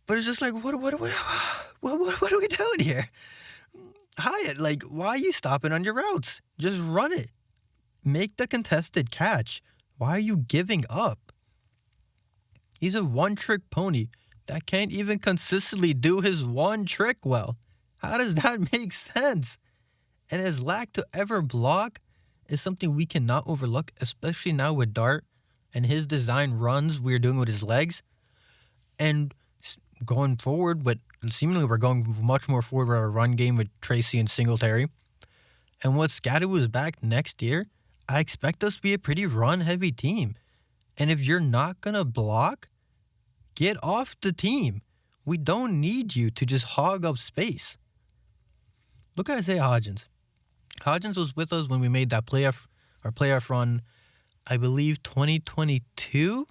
But it's just like, what are we doing here? Hyatt, like, why are you stopping on your routes? Just run it. Make the contested catch. Why are you giving up? He's a one-trick pony that can't even consistently do his one trick well. How does that make sense? And his lack to ever block is something we cannot overlook, especially now with Dart and his design runs we're doing with his legs. And going forward, seemingly we're going much more forward with our run game with Tracy and Singletary. And with Scatterwood back next year, I expect us to be a pretty run-heavy team. And if you're not going to block, get off the team. We don't need you to just hog up space. Look at Isaiah Hodgins. Hodgins was with us when we made that playoff run, I believe 2022.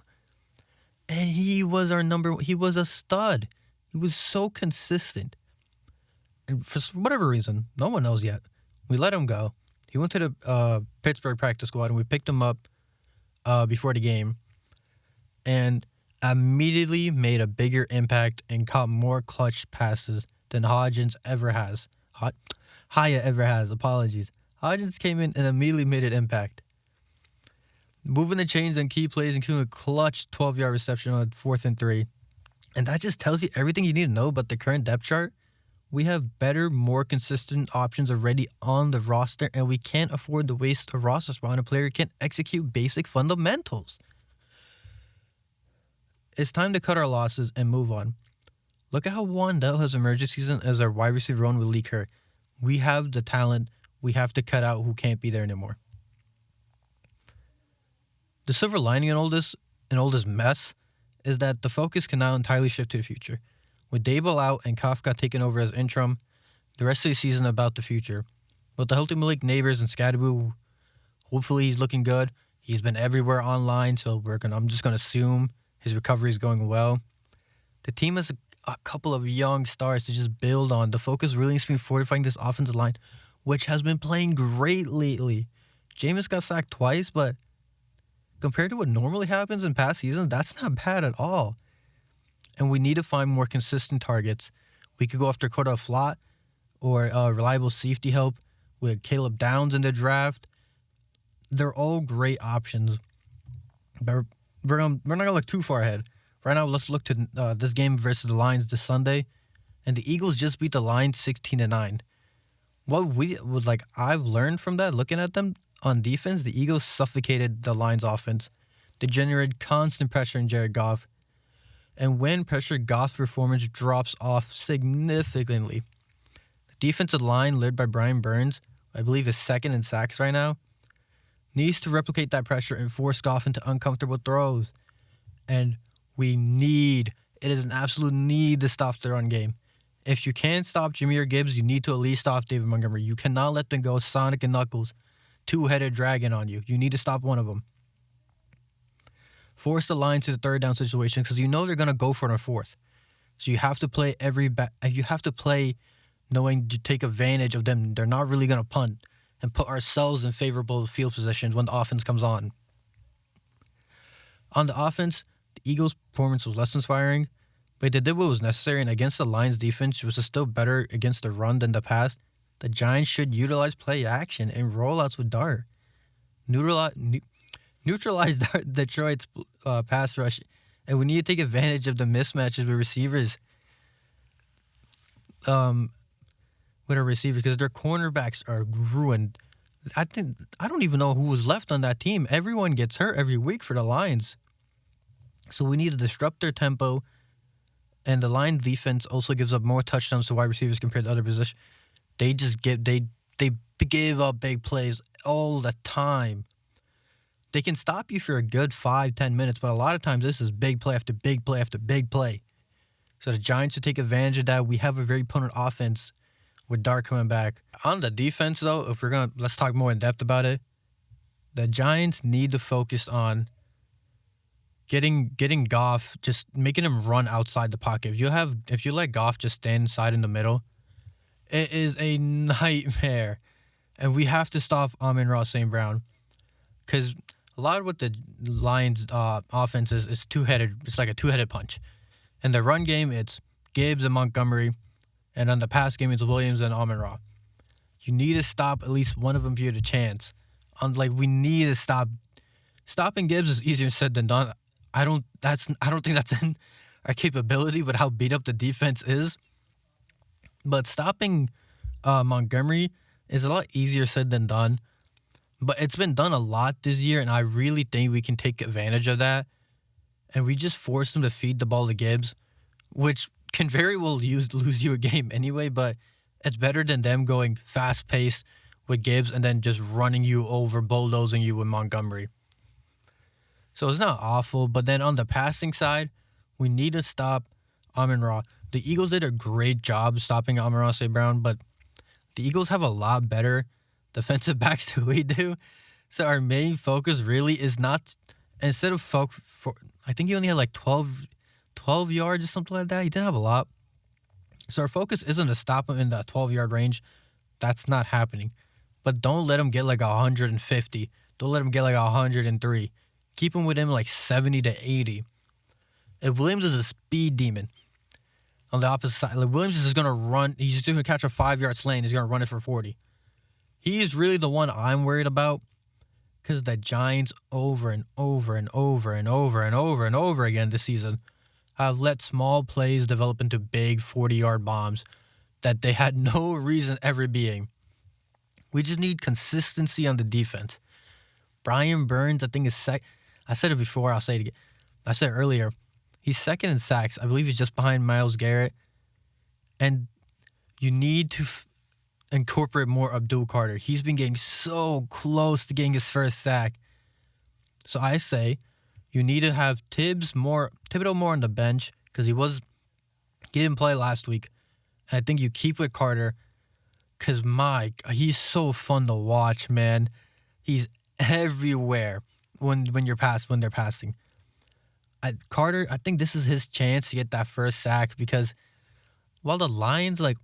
And he was a stud. He was so consistent. And for whatever reason, no one knows yet, we let him go. He went to the Pittsburgh practice squad, and we picked him up before the game. And immediately made a bigger impact and caught more clutch passes than Hodgins ever has. Hyatt ever has. Apologies. Hodgins came in and immediately made an impact. Moving the chains on key plays, including a clutch 12-yard reception on 4th and 3. And that just tells you everything you need to know about the current depth chart. We have better, more consistent options already on the roster, and we can't afford to waste a roster spot on a player who can't execute basic fundamentals. It's time to cut our losses and move on. Look at how Wandell has emerged this season as our wide receiver on with Lee Kerr. We have the talent. We have to cut out who can't be there anymore. The silver lining in all this mess is that the focus can now entirely shift to the future. With Dable out and Kafka taking over as interim, the rest of the season about the future. With the healthy Malik Neighbors and Scatteroo, hopefully he's looking good. He's been everywhere online, so I'm just going to assume his recovery is going well. The team has a couple of young stars to just build on. The focus really needs to be fortifying this offensive line, which has been playing great lately. Jameis got sacked twice, but compared to what normally happens in past seasons, that's not bad at all. And we need to find more consistent targets. We could go after Cordell Flott or reliable safety help with Caleb Downs in the draft. They're all great options. But we're not going to look too far ahead. Right now, let's look to this game versus the Lions this Sunday. And the Eagles just beat the Lions 16-9. What I've learned from that, looking at them on defense, the Eagles suffocated the Lions offense. They generated constant pressure on Jared Goff. And when pressure, Goff's performance drops off significantly. The defensive line, led by Brian Burns, I believe is second in sacks right now, needs to replicate that pressure and force Goff into uncomfortable throws. And it is an absolute need to stop the run game. If you can't stop Jahmyr Gibbs, you need to at least stop David Montgomery. You cannot let them go Sonic and Knuckles, two-headed dragon on you. You need to stop one of them. Force the line to the third down situation because you know they're going to go for it on fourth. So you have to play knowing to take advantage of them. They're not really going to punt and put ourselves in favorable field positions when the offense comes on. On the offense, the Eagles' performance was less inspiring, but they did what was necessary, and against the Lions' defense, which was still better against the run than the pass, the Giants should utilize play action and rollouts with Dart. Neutralize Detroit's pass rush, and we need to take advantage of the mismatches with receivers. With our receivers, because their cornerbacks are ruined. I don't even know who was left on that team. Everyone gets hurt every week for the Lions. So we need to disrupt their tempo, and the Lions defense also gives up more touchdowns to wide receivers compared to other positions. They give up big plays all the time. They can stop you for a good 5-10 minutes, but a lot of times this is big play after big play after big play. So the Giants should take advantage of that. We have a very potent offense with Dart coming back. On the defense, though, let's talk more in depth about it. The Giants need to focus on getting Goff, just making him run outside the pocket. If you let Goff just stand inside in the middle, it is a nightmare. And we have to stop Amon-Ra St. Brown. Because a lot of what the Lions' offense is two-headed. It's like a two-headed punch. In the run game, it's Gibbs and Montgomery. And on the pass game, it's Williams and Amon-Ra. You need to stop at least one of them if you had a chance. We need to stop. Stopping Gibbs is easier said than done. I don't think that's in our capability with how beat up the defense is. But stopping Montgomery is a lot easier said than done. But it's been done a lot this year, and I really think we can take advantage of that. And we just force them to feed the ball to Gibbs, which can very well lose you a game anyway, but it's better than them going fast-paced with Gibbs and then just running you over, bulldozing you with Montgomery. So it's not awful, but then on the passing side, we need to stop Amon-Ra. The Eagles did a great job stopping Amon-Ra St. Brown, but the Eagles have a lot better defensive backs than we do. So our main focus really is not, instead of I think he only had like 12 yards or something like that. He didn't have a lot. So our focus isn't to stop him in that 12-yard range. That's not happening. But don't let him get like 150. Don't let him get like 103. Keep him within like 70 to 80. If Williams is a speed demon on the opposite side, like Williams is just going to run. He's just going to catch a 5-yard slant. He's going to run it for 40. He is really the one I'm worried about because the Giants over and over and over and over and over and over again this season have let small plays develop into big 40-yard bombs that they had no reason ever being. We just need consistency on the defense. Brian Burns, I think, is I said it before, I'll say it again. I said it earlier. He's second in sacks. I believe he's just behind Myles Garrett. And you need to incorporate more Abdul Carter. He's been getting so close to getting his first sack. So I say you need to have Thibodeau more on the bench because he didn't play last week. And I think you keep with Carter because he's so fun to watch, man. He's everywhere when they're passing. Carter, I think this is his chance to get that first sack because while the Lions, the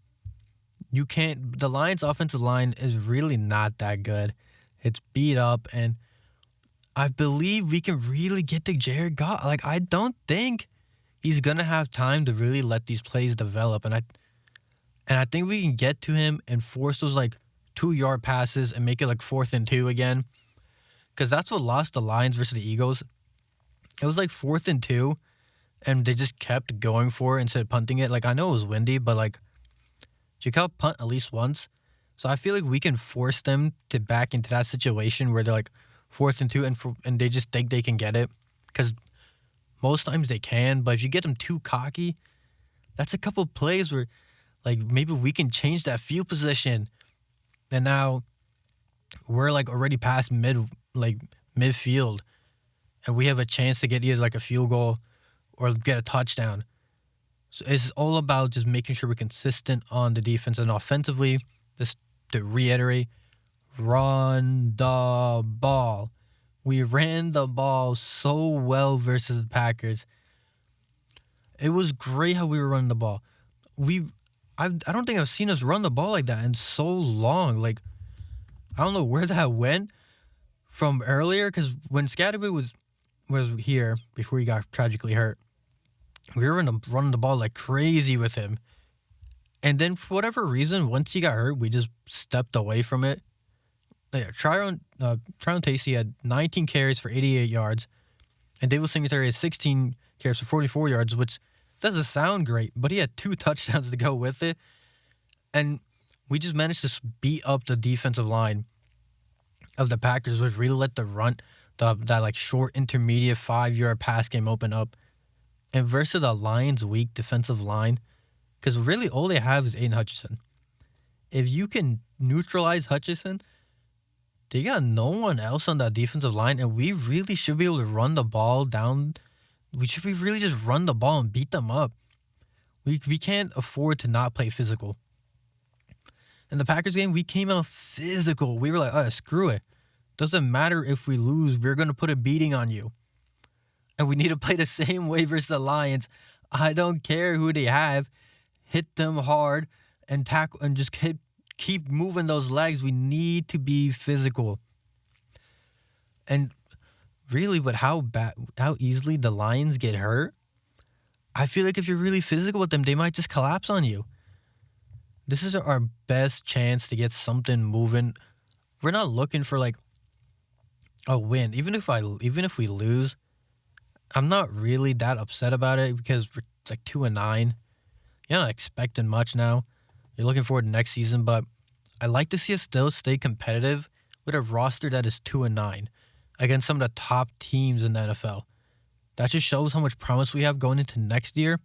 Lions' offensive line is really not that good. It's beat up, and I believe we can really get to Jared Goff. I don't think he's going to have time to really let these plays develop, and I think we can get to him and force those 2-yard passes and make it 4th and 2 again. Because that's what lost the Lions versus the Eagles. It was 4th and 2, and they just kept going for it instead of punting it. I know it was windy, but you can't punt at least once. So I feel like we can force them to back into that situation where they're 4th and 2, and they just think they can get it. Because Most times they can, but if you get them too cocky, that's a couple plays where, like, maybe we can change that field position. And now we're, like, already past midfield, and we have a chance to get either, like, a field goal or get a touchdown. So it's all about just making sure we're consistent on the defense. And offensively, just to reiterate, run the ball. We ran the ball so well versus the Packers. It was great how we were running the ball. I don't think I've seen us run the ball like that in so long. Like, I don't know where that went from earlier, because when Scatterby was here before he got tragically hurt, we were running the ball like crazy with him. And then for whatever reason, once he got hurt, we just stepped away from it. Yeah, Tryon Tacey had 19 carries for 88 yards, and David Singletary had 16 carries for 44 yards, which doesn't sound great, but he had 2 touchdowns to go with it. And we just managed to beat up the defensive line of the Packers, which really let that like short intermediate 5-yard pass game open up. And versus the Lions' weak defensive line, because really all they have is Aiden Hutchinson. If you can neutralize Hutchinson, they got no one else on that defensive line, and we really should be able to run the ball down. We should really just run the ball and beat them up. We can't afford to not play physical. In the Packers game, we came out physical. We were like, screw it. Doesn't matter if we lose. We're going to put a beating on you. And we need to play the same way versus the Lions. I don't care who they have. Hit them hard and tackle and just keep moving those legs. We need to be physical. And really, with how easily the Lions get hurt, I feel like if you're really physical with them, they might just collapse on you. This is our best chance to get something moving. We're not looking for like a win. Even if we lose, I'm not really that upset about it, because we're like 2-9. You're not expecting much now. You're looking forward to next season, but I like to see us still stay competitive with a roster that is 2-9 against some of the top teams in the NFL. That just shows how much promise we have going into next year.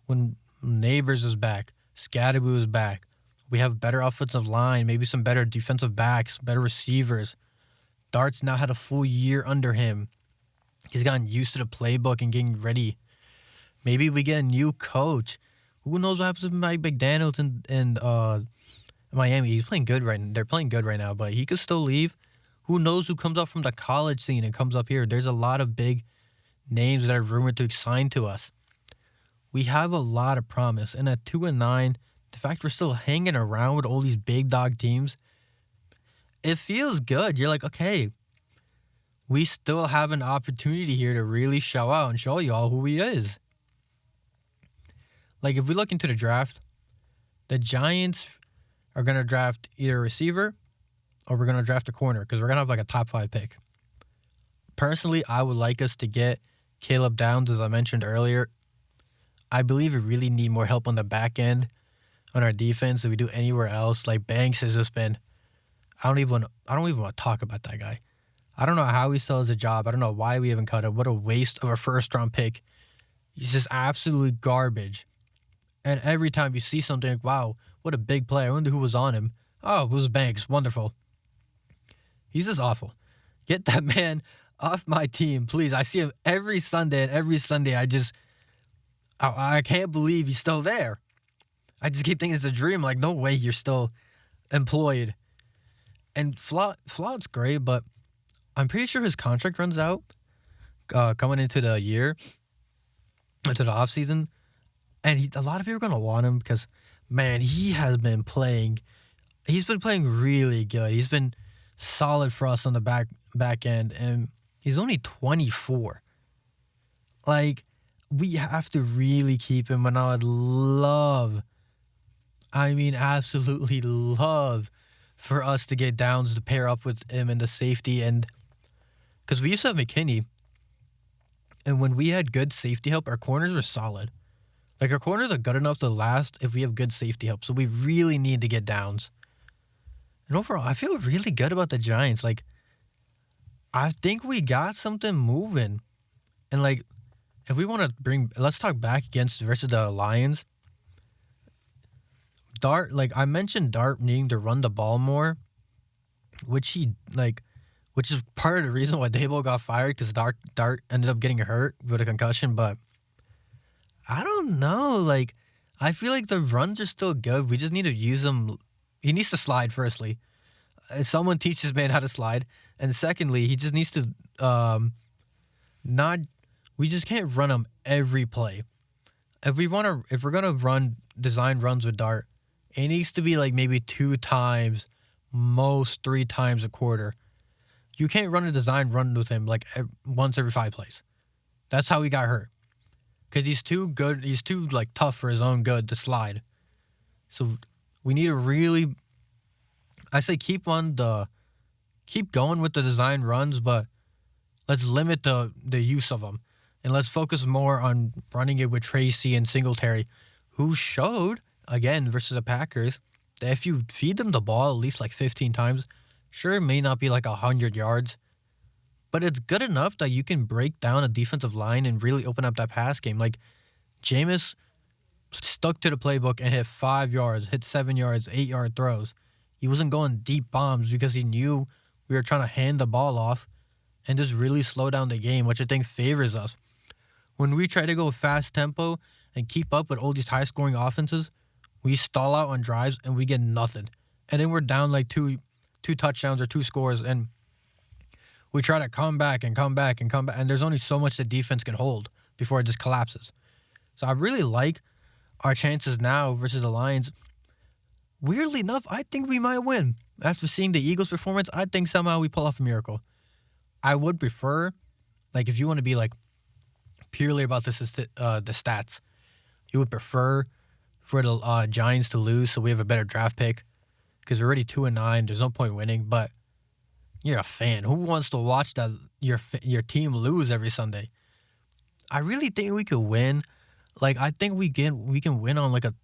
When Neighbors is back, Scatterby is back, we have better offensive line, maybe some better defensive backs, better receivers. Dart's now had a full year under him. He's gotten used to the playbook and getting ready. Maybe we get a new coach. Who knows what happens with Mike McDaniels in Miami? He's playing good right now. They're playing good right now, but he could still leave. Who knows who comes up from the college scene and comes up here? There's a lot of big names that are rumored to sign to us. We have a lot of promise. And at 2-9, the fact we're still hanging around with all these big dog teams, it feels good. You're like, okay, we still have an opportunity here to really show out and show y'all who he is. Like, if we look into the draft, the Giants are going to draft either a receiver or we're going to draft a corner, because we're going to have like a top 5 pick. Personally, I would like us to get Caleb Downs, as I mentioned earlier. I believe we really need more help on the back end on our defense than we do anywhere else. Like, Banks has just been, I don't even want to talk about that guy. I don't know how he still has a job. I don't know why we haven't cut him. What a waste of a first-round pick. He's just absolutely garbage. And every time you see something like, wow, what a big play. I wonder who was on him. Oh, it was Banks. Wonderful. He's just awful. Get that man off my team, please. I see him every Sunday, and every Sunday I can't believe he's still there. I just keep thinking it's a dream. Like, no way you're still employed. And Flout's great, but I'm pretty sure his contract runs out coming into the year, into the offseason. And a lot of people are going to want him because, man, he has been playing. He's been playing really good. He's been solid for us on the back end, and he's only 24. Like, we have to really keep him, and I would absolutely love for us to get Downs to pair up with him in the safety, and because we used to have McKinney, and when we had good safety help, our corners were solid. Like, our corners are good enough to last if we have good safety help, so we really need to get Downs. And overall, I feel really good about the Giants. Like, I think we got something moving. And, like, if we want to let's talk back versus the Lions. Dart, like I mentioned, Dart needing to run the ball more, which is part of the reason why Daboll got fired, because Dart ended up getting hurt with a concussion. But I don't know. Like, I feel like the runs are still good. We just need to use them. He needs to slide, firstly. Someone teach this man how to slide. And secondly, he just needs to we just can't run him every play. If we're gonna run design runs with Dart, it needs to be like maybe 2 times, most 3 times a quarter. You can't run a design run with him like once every 5 plays. That's how he got hurt. Because he's too good. He's too like tough for his own good to slide. So we need to really, I say keep going with the design runs, but let's limit the use of them. And let's focus more on running it with Tracy and Singletary, who showed, again, versus the Packers, that if you feed them the ball at least like 15 times, sure, it may not be like 100 yards, but it's good enough that you can break down a defensive line and really open up that pass game. Like, Jameis stuck to the playbook and hit 5 yards, hit 7 yards, 8-yard throws. He wasn't going deep bombs because he knew we were trying to hand the ball off and just really slow down the game, which I think favors us. When we try to go fast tempo and keep up with all these high-scoring offenses, we stall out on drives and we get nothing. And then we're down like two touchdowns or 2 scores, and we try to come back, and there's only so much the defense can hold before it just collapses. So I really like our chances now versus the Lions. Weirdly enough, I think we might win. After seeing the Eagles' performance, I think somehow we pull off a miracle. I would prefer, like, if you want to be like purely about the stats, you would prefer for the Giants to lose so we have a better draft pick, because we're already 2-9. There's no point winning. But you're a fan. Who wants to watch your team lose every Sunday? I really think we could win. Like, I think we can win on like a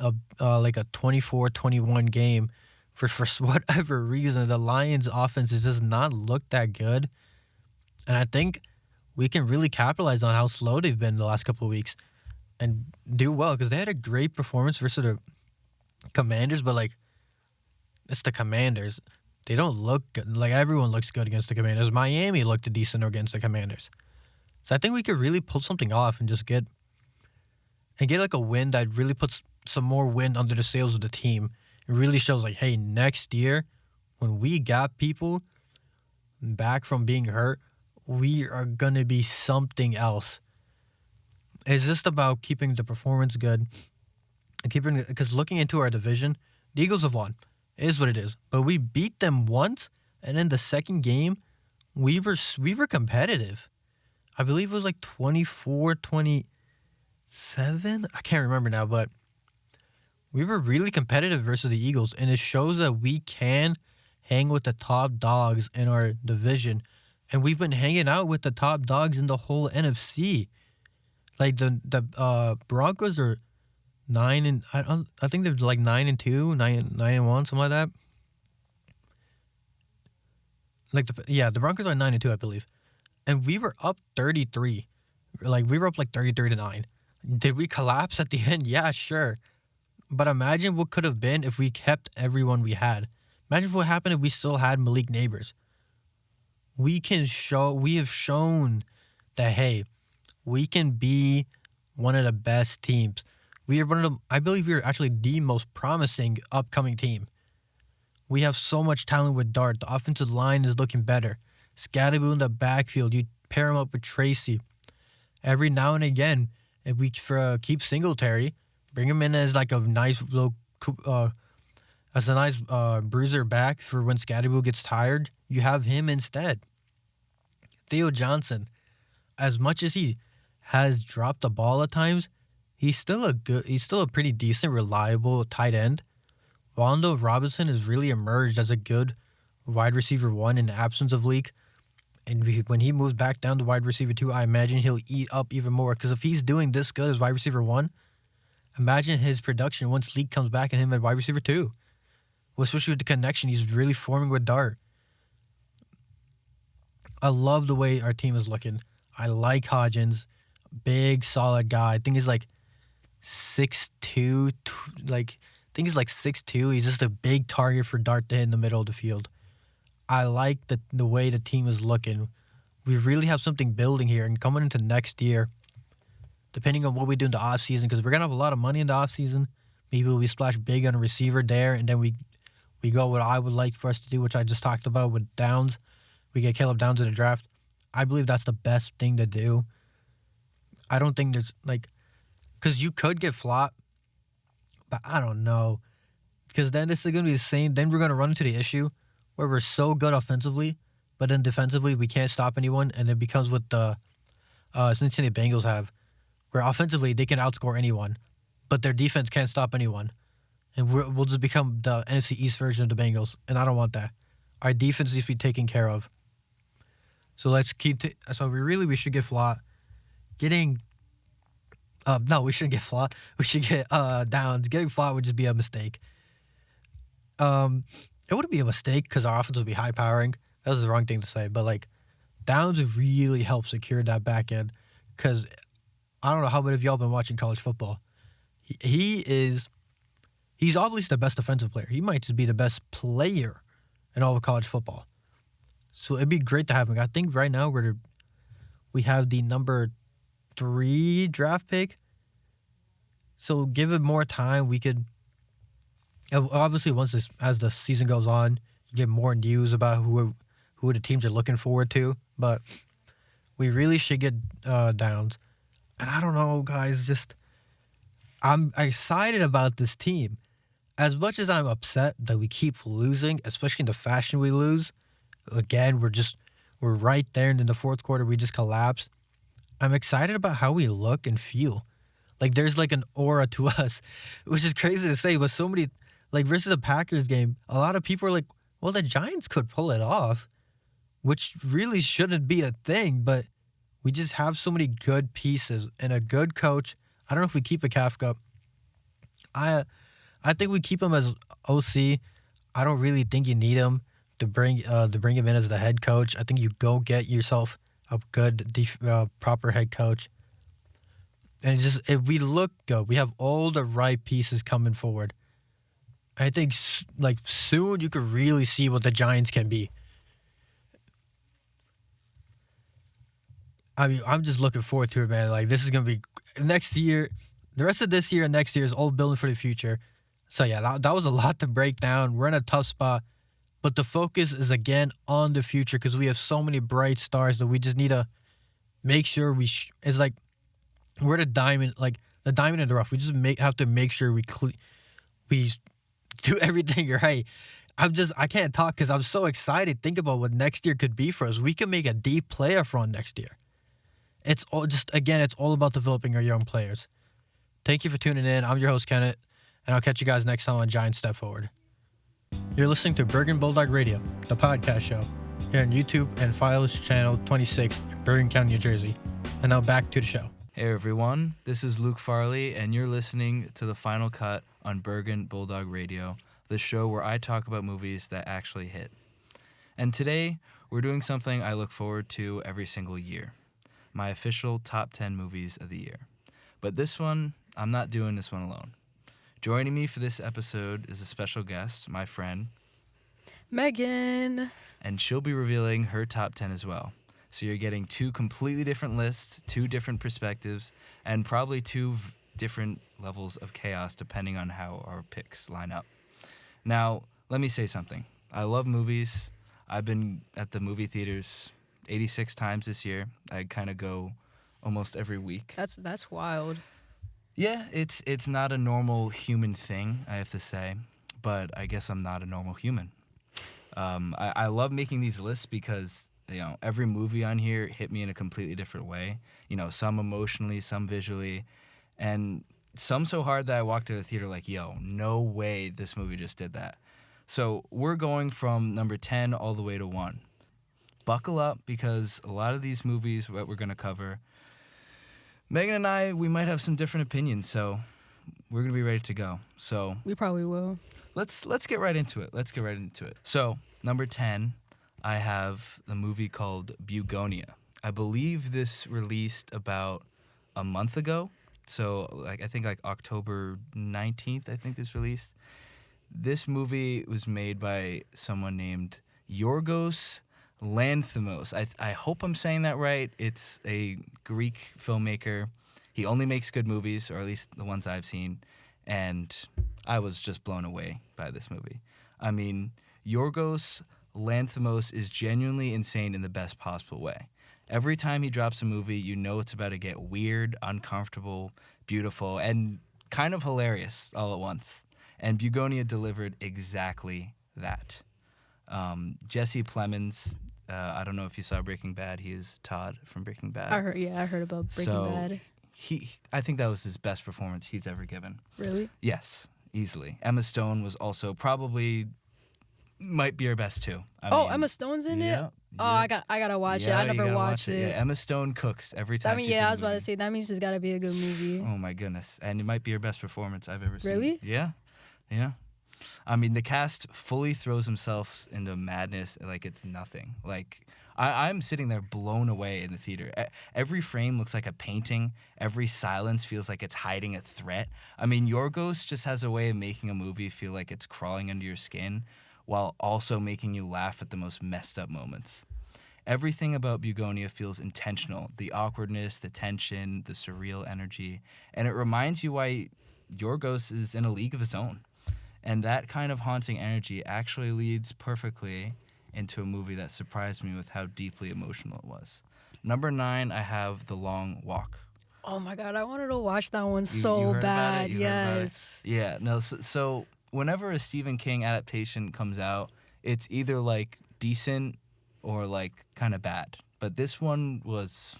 24-21 game. For whatever reason, the Lions' offense has just not looked that good, and I think we can really capitalize on how slow they've been the last couple of weeks and do well, because they had a great performance versus the Commanders, but like, it's the Commanders. They don't look good. Like, everyone looks good against the Commanders. Miami looked decent against the Commanders. So I think we could really pull something off and just get like a win that really puts some more wind under the sails of the team. It really shows like, hey, next year when we got people back from being hurt, we are going to be something else. It's just about keeping the performance good. Because looking into our division, the Eagles have won. It is what it is. But we beat them once, and in the second game, we were competitive. I believe it was like 24-27. I can't remember now, but we were really competitive versus the Eagles, and it shows that we can hang with the top dogs in our division. And we've been hanging out with the top dogs in the whole NFC. Like, the Broncos are 9 and I think they're like 9-2, 9-1, something like that. Like, the Broncos are 9-2, I believe, and we were up 33. Like, we were up like 33-9. Did we collapse at the end? Yeah, sure. But imagine what could have been if we kept everyone we had. Imagine what happened if we still had Malik Neighbors. We have shown that, hey, we can be one of the best teams. We are I believe we are actually the most promising upcoming team. We have so much talent with Dart. The offensive line is looking better. Scatterboo in the backfield. You pair him up with Tracy. Every now and again, if we keep Singletary, bring him in as like a nice little, bruiser back for when Scatterboo gets tired. You have him instead. Theo Johnson, as much as he has dropped the ball at times, he's still a pretty decent, reliable tight end. Wando Robinson has really emerged as a good wide receiver 1 in the absence of Leak. And when he moves back down to wide receiver 2, I imagine he'll eat up even more. Because if he's doing this good as wide receiver 1, imagine his production once Leak comes back and him at wide receiver 2. Especially with the connection he's really forming with Dart. I love the way our team is looking. I like Hodgins. Big, solid guy. I think he's like 6'2", like I think he's like 6'2". He's just a big target for Dart to hit in the middle of the field. I like the way the team is looking. We really have something building here, and coming into next year, depending on what we do in the offseason, because we're going to have a lot of money in the offseason, maybe we splash big on a receiver there, and then we go what I would like for us to do, which I just talked about with Downs. We get Caleb Downs in the draft. I believe that's the best thing to do. I don't think there's, like, because you could get flop, but I don't know. Because then this is going to be the same. Then we're going to run into the issue where we're so good offensively, but then defensively we can't stop anyone, and it becomes what the Cincinnati Bengals have, where offensively they can outscore anyone, but their defense can't stop anyone. And we'll just become the NFC East version of the Bengals, and I don't want that. Our defense needs to be taken care of. So let's keep we should get flop. No, we shouldn't get flop. We should get Downs. Getting flop would just be a mistake. It wouldn't be a mistake because our offense would be high powering. That was the wrong thing to say, but like Downs would really help secure that back end, because I don't know how many of y'all been watching college football. He's obviously the best defensive player. He might just be the best player in all of college football. So it'd be great to have him. I think right now we have the number 3 draft pick. So give it more time. We could obviously as the season goes on, you get more news about who the teams are looking forward to. But we really should get Downs. And I don't know, guys. I'm excited about this team. As much as I'm upset that we keep losing, especially in the fashion we lose, again, we're right there, and in the fourth quarter we just collapse. I'm excited about how we look and feel. Like there's like an aura to us, which is crazy to say, but so many, like versus the Packers game, a lot of people are like, well, the Giants could pull it off, which really shouldn't be a thing, but we just have so many good pieces and a good coach. I don't know if we keep a Kafka. I think we keep him as OC. I don't really think you need him to bring him in as the head coach. I think you go get yourself a good, proper head coach. And it's just, if we look good, we have all the right pieces coming forward. I think like soon you could really see what the Giants can be. I mean, I'm just looking forward to it, man. Like this is gonna be next year. The rest of this year and next year is all building for the future. So yeah, that was a lot to break down. We're in a tough spot, but the focus is again on the future because we have so many bright stars that we just need to make sure it's like we're the diamond in the rough. We just have to make sure we do everything right. I can't talk because I'm so excited. Think about what next year could be for us. We can make a deep playoff run next year. It's all about developing our young players. Thank you for tuning in. I'm your host, Kenneth, and I'll catch you guys next time on Giant Step Forward. You're listening to Bergen Bulldog Radio, the podcast show, here on YouTube and Files Channel 26 in Bergen County, New Jersey. And now back to the show. Hey everyone, this is Luke Farley, and you're listening to The Final Cut on Bergen Bulldog Radio, the show where I talk about movies that actually hit. And today, we're doing something I look forward to every single year, my official top 10 movies of the year. But this one, I'm not doing this one alone. Joining me for this episode is a special guest, my friend, Megan. And she'll be revealing her top 10 as well. So you're getting 2 completely different lists, 2 different perspectives, and probably 2 different levels of chaos depending on how our picks line up. Now, let me say something. I love movies. I've been at the movie theaters 86 times this year. I kind of go almost every week. That's wild. Yeah, it's not a normal human thing, I have to say, but I guess I'm not a normal human. I love making these lists because, you know, every movie on here hit me in a completely different way. You know, some emotionally, some visually, and some so hard that I walked to the theater like, yo, no way this movie just did that. So we're going from number 10 all the way to 1. Buckle up, because a lot of these movies that we're going to cover, Megan and I, we might have some different opinions, so we're going to be ready to go. So We probably will. let's get right into it. So, number 10, I have the movie called Bugonia. I believe this released about a month ago. So like I think like October 19th, I think this released. This movie was made by someone named Yorgos Lanthimos. I hope I'm saying that right. It's a Greek filmmaker. He only makes good movies, or at least the ones I've seen, and I was just blown away by this movie. I mean, Yorgos Lanthimos is genuinely insane in the best possible way. Every time he drops a movie, you know it's about to get weird, uncomfortable, beautiful, and kind of hilarious all at once. And Bugonia delivered exactly that. Jesse Plemons, I don't know if you saw Breaking Bad. He is Todd from Breaking Bad. I heard about Breaking Bad. I think that was his best performance he's ever given. Really? Yes, easily. Emma Stone was also probably might be her best too. I mean, Emma Stone's in it. yeah. Oh, I gotta watch it. I you never gotta watched watch it. Yeah, Emma Stone cooks every time. I mean, she's in I a was about to movie. say that means it's gotta be a good movie. Oh my goodness, and it might be her best performance I've ever seen. Really? Yeah. I mean, the cast fully throws themselves into madness like it's nothing. Like, I'm sitting there blown away in the theater. Every frame looks like a painting. Every silence feels like it's hiding a threat. I mean, Yorgos just has a way of making a movie feel like it's crawling under your skin while also making you laugh at the most messed up moments. Everything about Bugonia feels intentional. The awkwardness, the tension, the surreal energy. And it reminds you why Yorgos is in a league of his own. And that kind of haunting energy actually leads perfectly into a movie that surprised me with how deeply emotional it was. Number 9, I have The Long Walk. Oh my god, I wanted to watch that one You so heard about bad. it? You heard about it? Yes. Yeah, no, so whenever a Stephen King adaptation comes out, it's either like decent or like kind of bad. But this one was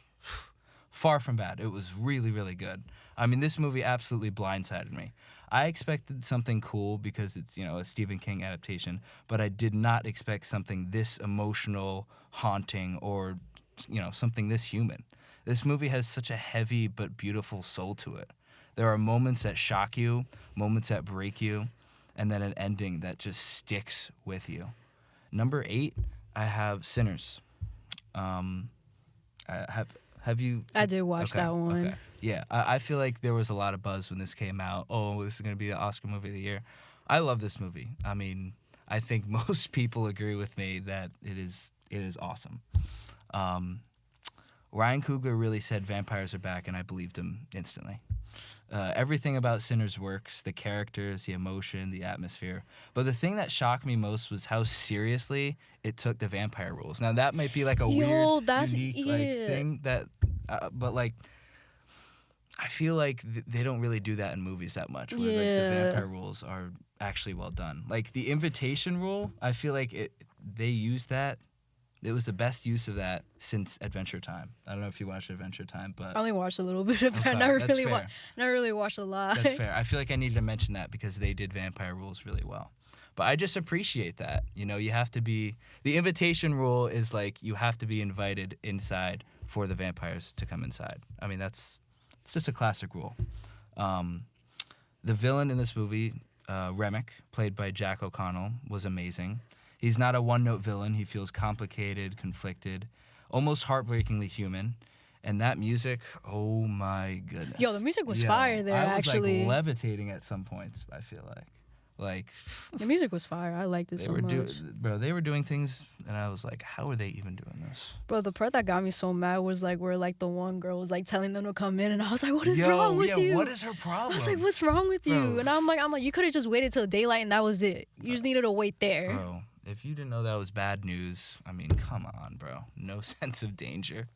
far from bad. It was really, really good. I mean, this movie absolutely blindsided me. I expected something cool because it's, a Stephen King adaptation, but I did not expect something this emotional, haunting, or, something this human. This movie has such a heavy but beautiful soul to it. There are moments that shock you, moments that break you, and then an ending that just sticks with you. Number 8, I have Sinners. Have you? I did watch Okay, that one. Okay. Yeah, I feel like there was a lot of buzz when this came out. Oh, this is going to be the Oscar movie of the year. I love this movie. I mean, I think most people agree with me that it is awesome. Ryan Coogler really said vampires are back, and I believed him instantly. Everything about Sinners works, the characters, the emotion, the atmosphere. But the thing that shocked me most was how seriously it took the vampire rules. Now, that might be like a weird, unique thing that... but, like, I feel like they don't really do that in movies that much, where like, the vampire rules are actually well done. Like, the invitation rule, I feel like they used that. It was the best use of that since Adventure Time. I don't know if you watched Adventure Time, but... I only watched a little bit of it. Okay, I never that's really watched a lot. That's fair. I feel like I needed to mention that because they did vampire rules really well. But I just appreciate that. You have to be... The invitation rule is like you have to be invited inside for the vampires to come inside. I mean, it's just a classic rule. The villain in this movie, Remick, played by Jack O'Connell, was amazing. He's not a one-note villain. He feels complicated, conflicted, almost heartbreakingly human. And that music, oh my goodness. Yo, the music was fire there, actually. I was like levitating at some points, I feel like. The music was fire. I liked it so much. They were doing things, and I was like, how are they even doing this? Bro, the part that got me so mad was like where like the one girl was like telling them to come in, and I was like, what is wrong with you? What is her problem? I was like, what's wrong with you? Bro. And I'm like, you could have just waited till daylight and that was it. You just needed to wait there. Bro, if you didn't know that was bad news, I mean, come on, bro. No sense of danger.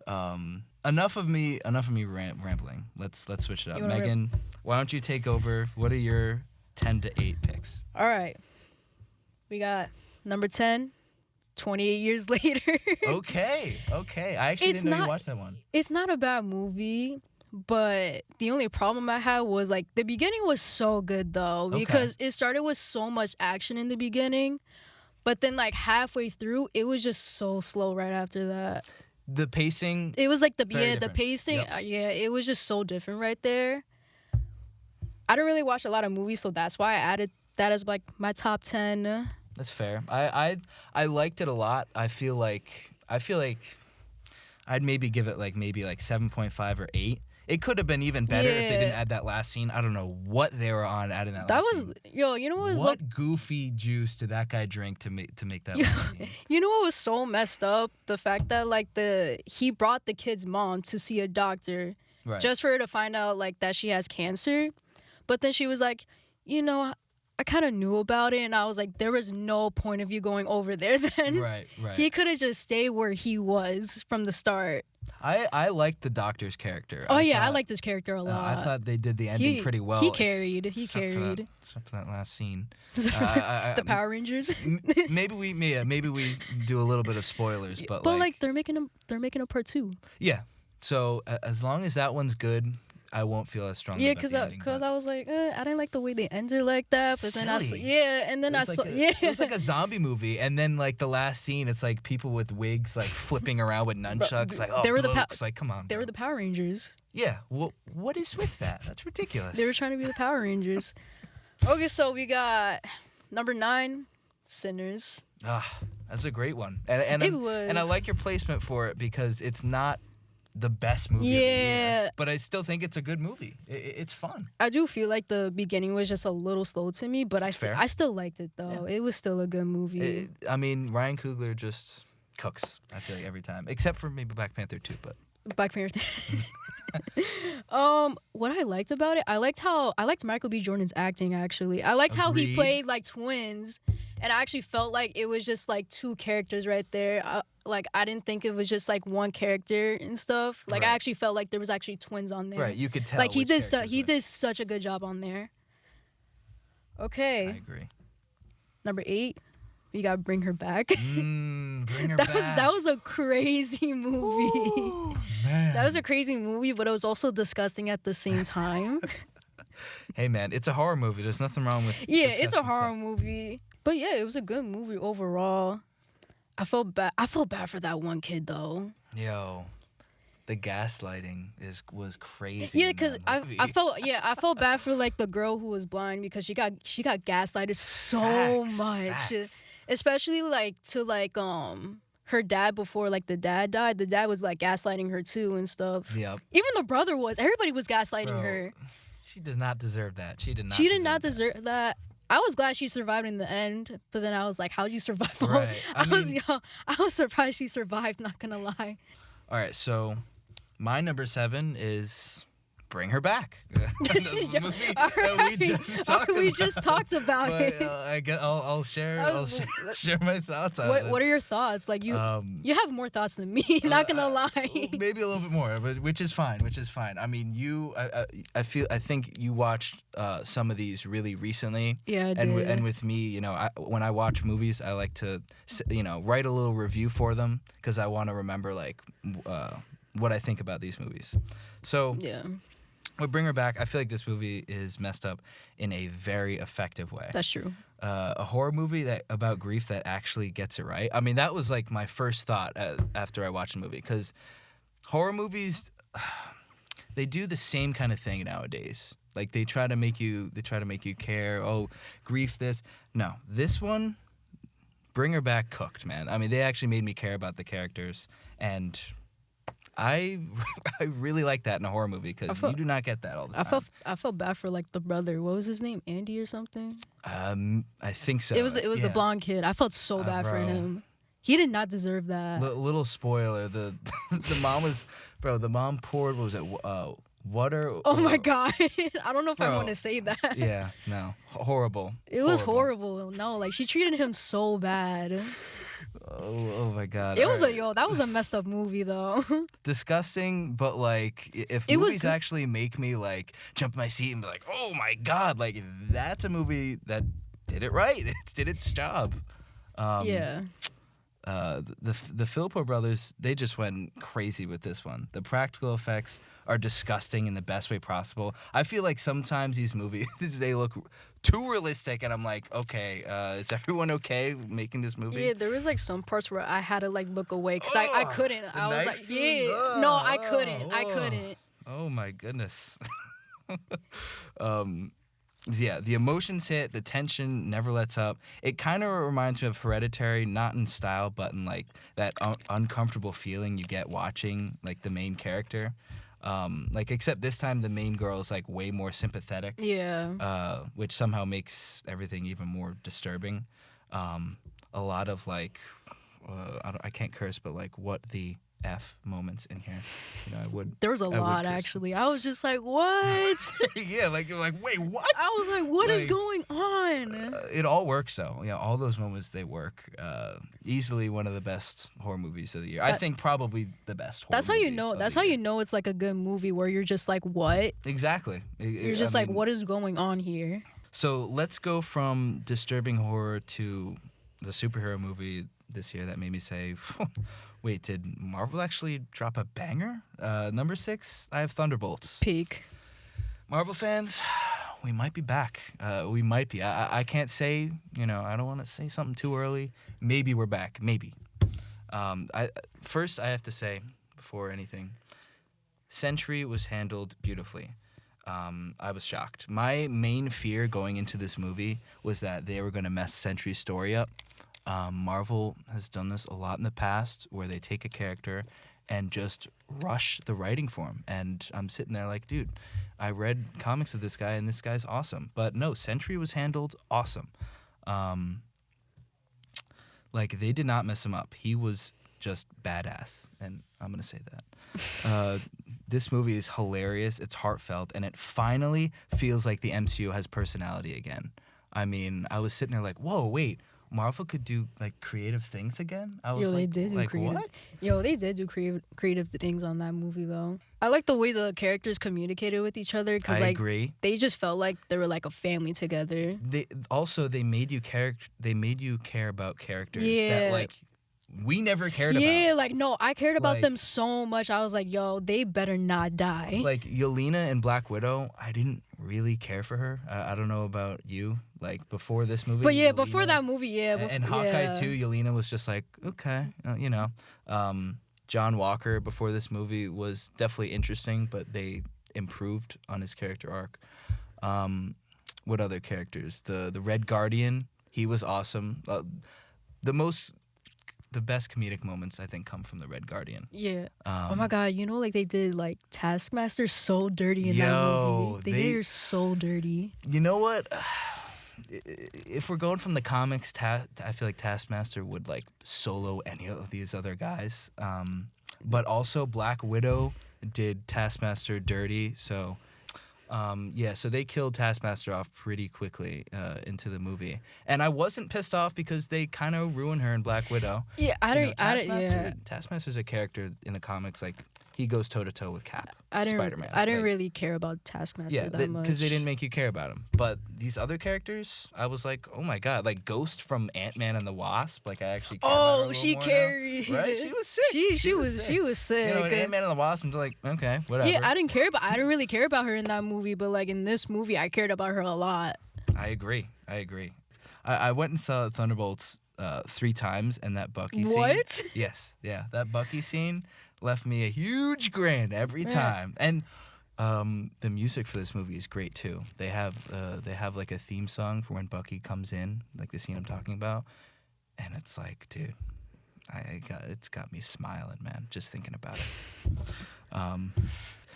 Enough of me rambling. Let's switch it up. Megan, why don't you take over? What are your 10 to 8 picks? All right. We got number 10, 28 years later. Okay. I actually didn't know you watched that one. It's not a bad movie, but the only problem I had was like the beginning was so good though, because it started with so much action in the beginning, but then like halfway through it was just so slow right after that. The pacing. It was like the different. pacing. Yep. It was just so different right there. I don't really watch a lot of movies, so that's why I added that as like my top 10. That's fair. I liked it a lot. I feel like I'd maybe give it like 7.5 or 8. It could have been even better if they didn't add that last scene. I don't know what they were on adding that last scene. You know what was what goofy juice did that guy drink to make that last scene? You know what was so messed up? The fact that like he brought the kid's mom to see a doctor just for her to find out like that she has cancer. But then she was like, you know, I kind of knew about it, and I was like, there was no point of you going over there then. Right. He could have just stayed where he was from the start. I liked the doctor's character. I liked his character a lot. I thought they did the ending pretty well. He carried. Except for that last scene. The Power Rangers. maybe we do a little bit of spoilers, but like they're making a part 2. Yeah. So as long as that one's good, I won't feel as strongly. Yeah, because I was like, I didn't like the way they ended like that. But then it was like a zombie movie, and then like the last scene, it's like people with wigs like flipping around with nunchucks. Like, they were like, come on. They were the Power Rangers. Yeah. Well, what is with that? That's ridiculous. They were trying to be the Power Rangers. Okay, so we got number 9, Sinners. That's a great one, and I like your placement for it because it's not the best movie of the year, but I still think it's a good movie. It's fun. I do feel like the beginning was just a little slow to me, but I still liked it though. Yeah. It was still a good movie. Ryan Coogler just cooks, I feel like, every time, except for maybe Black Panther 2, but Black Panther. What I liked about it, I liked Michael B. Jordan's acting actually. I liked how he played like twins, and I actually felt like it was just like 2 characters right there. I didn't think it was just like one character and stuff. Like I actually felt like there was actually twins on there. Right, you could tell. Like he did such a good job on there. Okay. I agree. Number 8, we got Bring Her Back. Bring Her Back. That was a crazy movie. Ooh, man. That was a crazy movie, but it was also disgusting at the same time. Hey man, it's a horror movie. There's nothing wrong with it's a horror movie. But yeah, it was a good movie overall. I felt bad for that one kid though. Yo, the gaslighting was crazy. Yeah, because I felt bad for like the girl who was blind because she got gaslighted so much. Facts. Especially like to like her dad before like the dad died. The dad was like gaslighting her too and stuff. Yep. Even the brother was. Everybody was gaslighting her. She does not deserve that. She did not deserve that. I was glad she survived in the end, but then I was like, how'd you survive? Right. I was surprised she survived, not gonna lie. All right, so my number 7 is Bring Her Back. The movie that we just talked about. It. I guess I'll share share my thoughts on it. What are your thoughts? Like you have more thoughts than me. Not gonna lie. Maybe a little bit more, but which is fine. I mean, I think you watched some of these really recently. Yeah, I did. And with me, you know, when I watch movies, I like to, write a little review for them because I want to remember like what I think about these movies. So yeah. With Bring Her Back, I feel like this movie is messed up in a very effective way. That's true. A horror movie about grief that actually gets it right. I mean, that was like my first thought after I watched the movie, because horror movies, they do the same kind of thing nowadays. Like they try to make you care. Oh, grief. No, this one, Bring Her Back cooked, man. I mean, they actually made me care about the characters, and I really like that in a horror movie because you do not get that all the time. I felt bad for like the brother. What was his name? Andy or something? I think so. It was the blonde kid. I felt so bad for him. He did not deserve that. Little spoiler: the mom was the mom poured water. Oh my god! I don't know if I want to say that. Yeah, no, horrible. It was horrible. No, like she treated him so bad. Oh my god! That was a messed up movie though. Disgusting, but like if movies actually make me like jump in my seat and be like, oh my god, like that's a movie that did it right. It did its job. Yeah. The Philippo brothers, they just went crazy with this one. The practical effects are disgusting in the best way possible. I feel like sometimes these movies, they look too realistic, and I'm like, okay, is everyone okay making this movie? Yeah, there was like some parts where I had to like look away because I couldn't. I was like, no, I couldn't. Oh my goodness. Yeah, the emotions hit, the tension never lets up. It kind of reminds me of Hereditary, not in style, but in like that uncomfortable feeling you get watching like the main character. Like except this time the main girl is like way more sympathetic, which somehow makes everything even more disturbing. A lot of like, I can't curse, but like what the F moments in here. You know, I would. There was a I would lot curse. actually. I was just like, what? Yeah, like you're like, wait, what? I was like, what is Like, going on? It all works though. Yeah, all those moments they work. Easily one of the best horror movies of the year. I think probably the best. Horror That's how you movie know. of That's the how year. you know it's like a good movie where you're just like, what? Exactly. You're just like, what is going on here? So let's go from disturbing horror to the superhero movie this year that made me say, wait, did Marvel actually drop a banger? Number 6, I have Thunderbolts. Peak. Marvel fans, we might be back. We might be. I can't say, I don't want to say something too early. Maybe we're back. Maybe. First, I have to say, before anything, Sentry was handled beautifully. I was shocked. My main fear going into this movie was that they were going to mess Sentry's story up. Marvel has done this a lot in the past where they take a character and just rush the writing for him. And I'm sitting there like, dude, I read comics of this guy and this guy's awesome. But no, Sentry was handled awesome. Like, they did not mess him up. He was just badass. And I'm going to say that. This movie is hilarious. It's heartfelt. And it finally feels like the MCU has personality again. I mean, I was sitting there like, whoa, wait. Marvel could do like creative things again. I was They did do like creative. what? They did do creative things on that movie though. I like the way the characters communicated with each other because I like agree. they just felt like they were like a family together. They made you care about characters Yeah. that like we never cared Yeah, about. like no, I cared about Like- them so much. I was like, yo, they better not die. Like Yelena and Black Widow, I didn't really care for her. I don't know about you. Like before this movie, but yeah, before Yelena- that movie, yeah, and Hawkeye too. Yelena was just like okay, John Walker before this movie was definitely interesting, but they improved on his character arc. What other characters? The Red Guardian, he was awesome. The best comedic moments I think come from the Red Guardian. Yeah. Oh my god, like they did like Taskmaster so dirty in that movie. They did her so dirty. You know what? If we're going from the comics, I feel like Taskmaster would like solo any of these other guys. But also Black Widow did Taskmaster dirty, so so they killed Taskmaster off pretty quickly into the movie, and I wasn't pissed off because they kind of ruined her in Black Widow. Yeah, Taskmaster, Taskmaster's a character in the comics, like he goes toe to toe with Cap, Spider-Man. I didn't like, really care about Taskmaster that much because they didn't make you care about him. But these other characters, I was like, oh my god, like Ghost from Ant-Man and the Wasp. Like I actually care about her a little she more carried. now. Right? She was sick. She was sick. You know, in Ant-Man and the Wasp, I'm just like, okay, whatever. Yeah, I didn't really care about her in that movie, but like in this movie, I cared about her a lot. I agree. I went and saw Thunderbolts 3 times, and that Bucky scene. What? Yes, yeah, that Bucky scene left me a huge grin every time. And the music for this movie is great too. They have like a theme song for when Bucky comes in, like the scene I'm talking about, and it's like, dude, it's got me smiling, man, just thinking about it.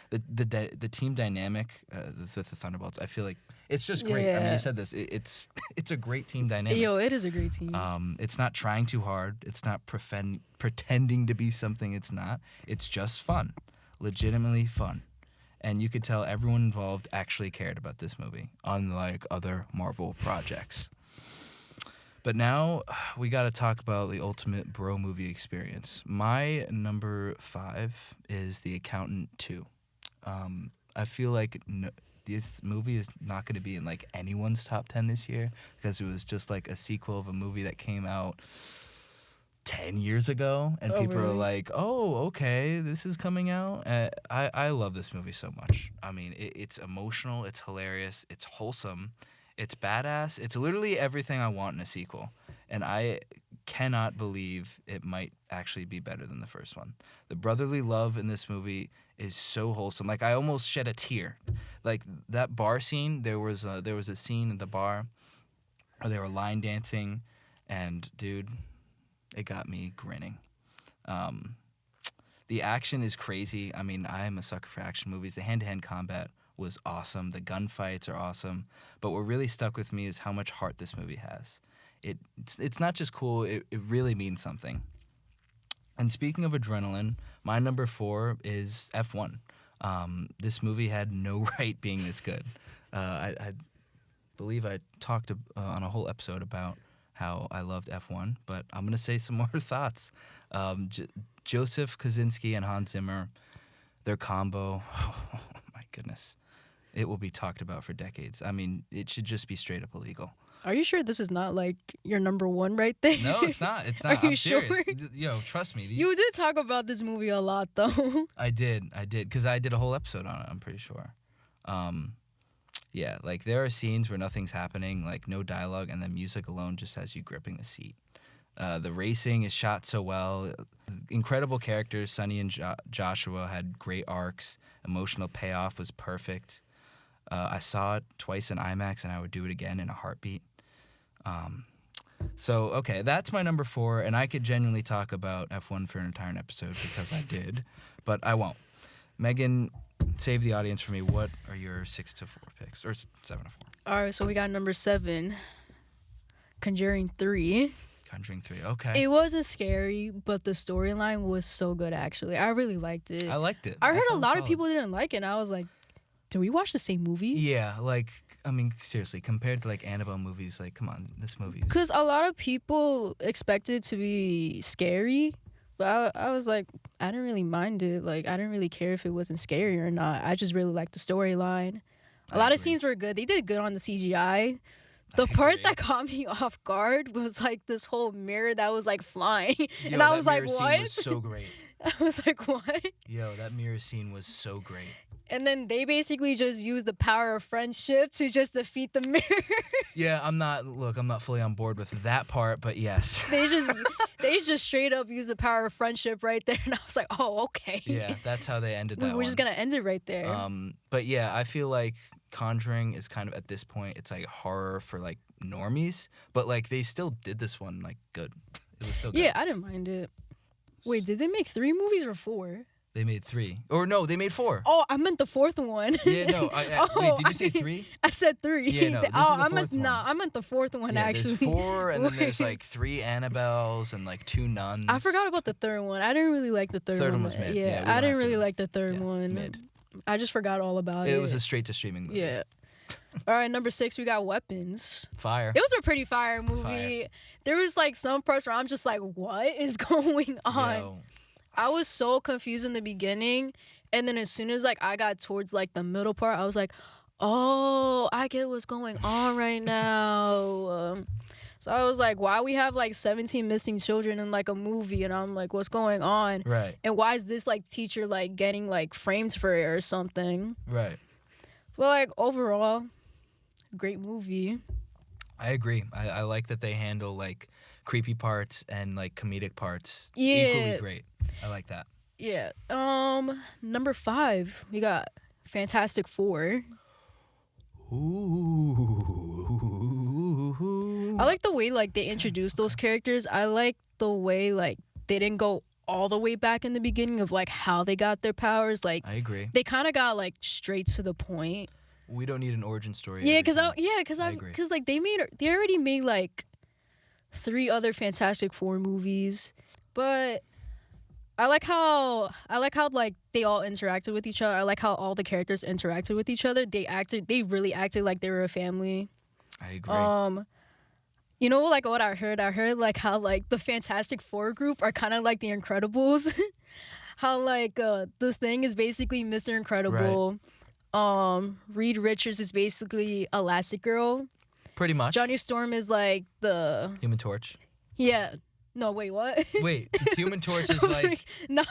The team dynamic, the Thunderbolts, I feel like it's just great. I mean, you said this. It's a great team dynamic. It is a great team. It's not trying too hard. It's not pretending to be something it's not. It's just fun, legitimately fun. And you could tell everyone involved actually cared about this movie, unlike other Marvel projects. But now we got to talk about the ultimate bro movie experience. My number 5 is The Accountant 2. I feel like this movie is not going to be in like anyone's top 10 this year because it was just like a sequel of a movie that came out 10 years ago, and people are like, oh, okay, this is coming out. I love this movie so much. I mean, it's emotional, it's hilarious, it's wholesome, it's badass. It's literally everything I want in a sequel, and I cannot believe it might actually be better than the first one. The brotherly love in this movie is so wholesome. Like, I almost shed a tear. like that bar scene. There was a scene in the bar where they were line dancing, and dude, it got me grinning. The action is crazy. I mean, I am a sucker for action movies. The hand-to-hand combat was awesome. The gunfights are awesome. But what really stuck with me is how much heart this movie has. It's not just cool. It really means something. And speaking of adrenaline, my number 4 is F1. This movie had no right being this good. I believe I talked on a whole episode about how I loved F1, but I'm going to say some more thoughts. Joseph Kosinski and Hans Zimmer, their combo, oh my goodness. It will be talked about for decades. I mean, it should just be straight up illegal. Are you sure this is not like your number 1 right there? No, it's not. It's not. Are I'm you serious. sure? Yo, trust me. You did talk about this movie a lot, though. I did, because I did a whole episode on it, I'm pretty sure. Yeah, like there are scenes where nothing's happening, like no dialogue, and the music alone just has you gripping the seat. The racing is shot so well. Incredible characters. Sonny and Joshua had great arcs. Emotional payoff was perfect. I saw it twice in IMAX, and I would do it again in a heartbeat. So, okay, that's my number 4, and I could genuinely talk about F1 for an entire episode because I did, but I won't. Megan, save the audience for me. What are your 6 to 4 picks, or 7 to 4? All right, so we got number 7, Conjuring 3. Conjuring 3, okay. It wasn't scary, but the storyline was so good, actually. I really liked it. I liked it. I heard a thought it lot was of people didn't like it, and I was like, did we watch the same movie? Yeah, like, I mean, seriously, compared to, like, Annabelle movies, like, come on, this movie is... Because a lot of people expect it to be scary, but I was like, I didn't really mind it. Like, I didn't really care if it wasn't scary or not. I just really liked the storyline. A lot of scenes were good. They did good on the CGI. The part that caught me off guard was, like, this whole mirror that was, like, flying. Yo, and I was like, mirror what? scene was so great. I was like, what? Yo, that mirror scene was so great. And then they basically just used the power of friendship to just defeat the mirror. Yeah, I'm not fully on board with that part, but yes. They just straight up used the power of friendship right there, and I was like, oh, okay. Yeah, that's how they ended that We're just gonna end it right there. But yeah, I feel like Conjuring is kind of, at this point, it's like horror for like normies, but like they still did this one like good. It was still good. Yeah, I didn't mind it. Wait, did they make 3 movies or 4? They made 3. Or no, they made 4. Oh, I meant the 4th one. Yeah, no. Wait, did you say 3? I said 3. Yeah, no. This is the I 4th meant one. I meant the 4th one, Yeah, actually. there's 4, and then there's like 3 Annabelles and like 2 nuns. I forgot about the 3rd one. I didn't really like the third one. Third one was mid. Yeah, we Yeah, don't I have didn't to- really like the 3rd yeah, one. mid. I just forgot all about it. It was a straight to streaming movie. Yeah. All right, number 6, we got Weapons. Fire. It was a pretty fire movie. Fire. There was like some parts where I'm just like, what is going on? Yo, I was so confused in the beginning, and then as soon as like I got towards like the middle part, I was like, oh, I get what's going on right now. So I was like, why we have like 17 missing children in like a movie? And I'm like, what's going on? right, And why is this like teacher like getting like framed for it or something? right. But like overall, great movie. I agree. I like that they handle like creepy parts and like comedic parts Yeah. equally great. I like that. Yeah. Number 5, we got Fantastic Four. Ooh. I like the way like they introduced those characters. I like the way like they didn't go all the way back in the beginning of like how they got their powers. Like I agree. they kind of got like straight to the point. We don't need an origin story. Yeah, every time. I agree. because like they already made like 3 other Fantastic Four movies, but I like how like they all interacted with each other. I like how all the characters interacted with each other. They really acted like they were a family. I agree. You know, like what I heard like how like the Fantastic Four group are kind of like the Incredibles. How like the Thing is basically Mr. Incredible. Reed Richards is basically Elastigirl. Pretty much. Johnny Storm is like the Human Torch. yeah. No, wait, what? Wait, Human Torch is I was like nah,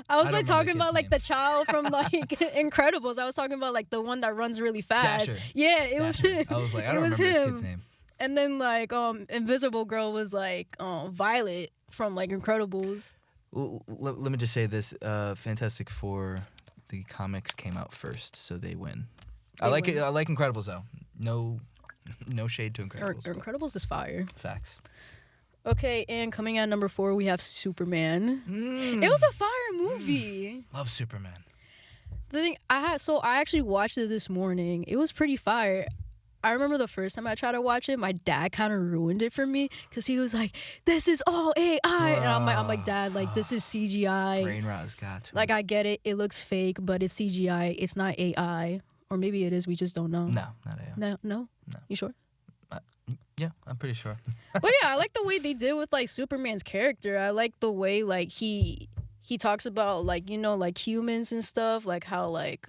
I was don't like remember talking the about kid's like name. the child from like Incredibles. I was talking about like the one that runs really fast. Dasher. Yeah, it was Dasher. him. I was like, I It don't was remember this him. kid's name. And then like Invisible Girl was like Violet from like Incredibles. Let me just say this: Fantastic Four, the comics came out first, so they win. I like it. I like Incredibles though. No shade to Incredibles. Incredibles is fire. Facts. Okay, and coming at number 4, we have Superman. It was a fire movie. Love Superman. The thing I actually watched it this morning. It was pretty fire. I remember the first time I tried to watch it, my dad kind of ruined it for me because he was like, "This is all AI," and I'm like, "Dad, like this is CGI." Brain rot's got to. Like I get it, it looks fake, but it's CGI. It's not AI, or maybe it is. We just don't know. No, not AI. No. You sure? Yeah, I'm pretty sure. But yeah, I like the way they did with like Superman's character. I like the way like he talks about like, you know, like humans and stuff, like how like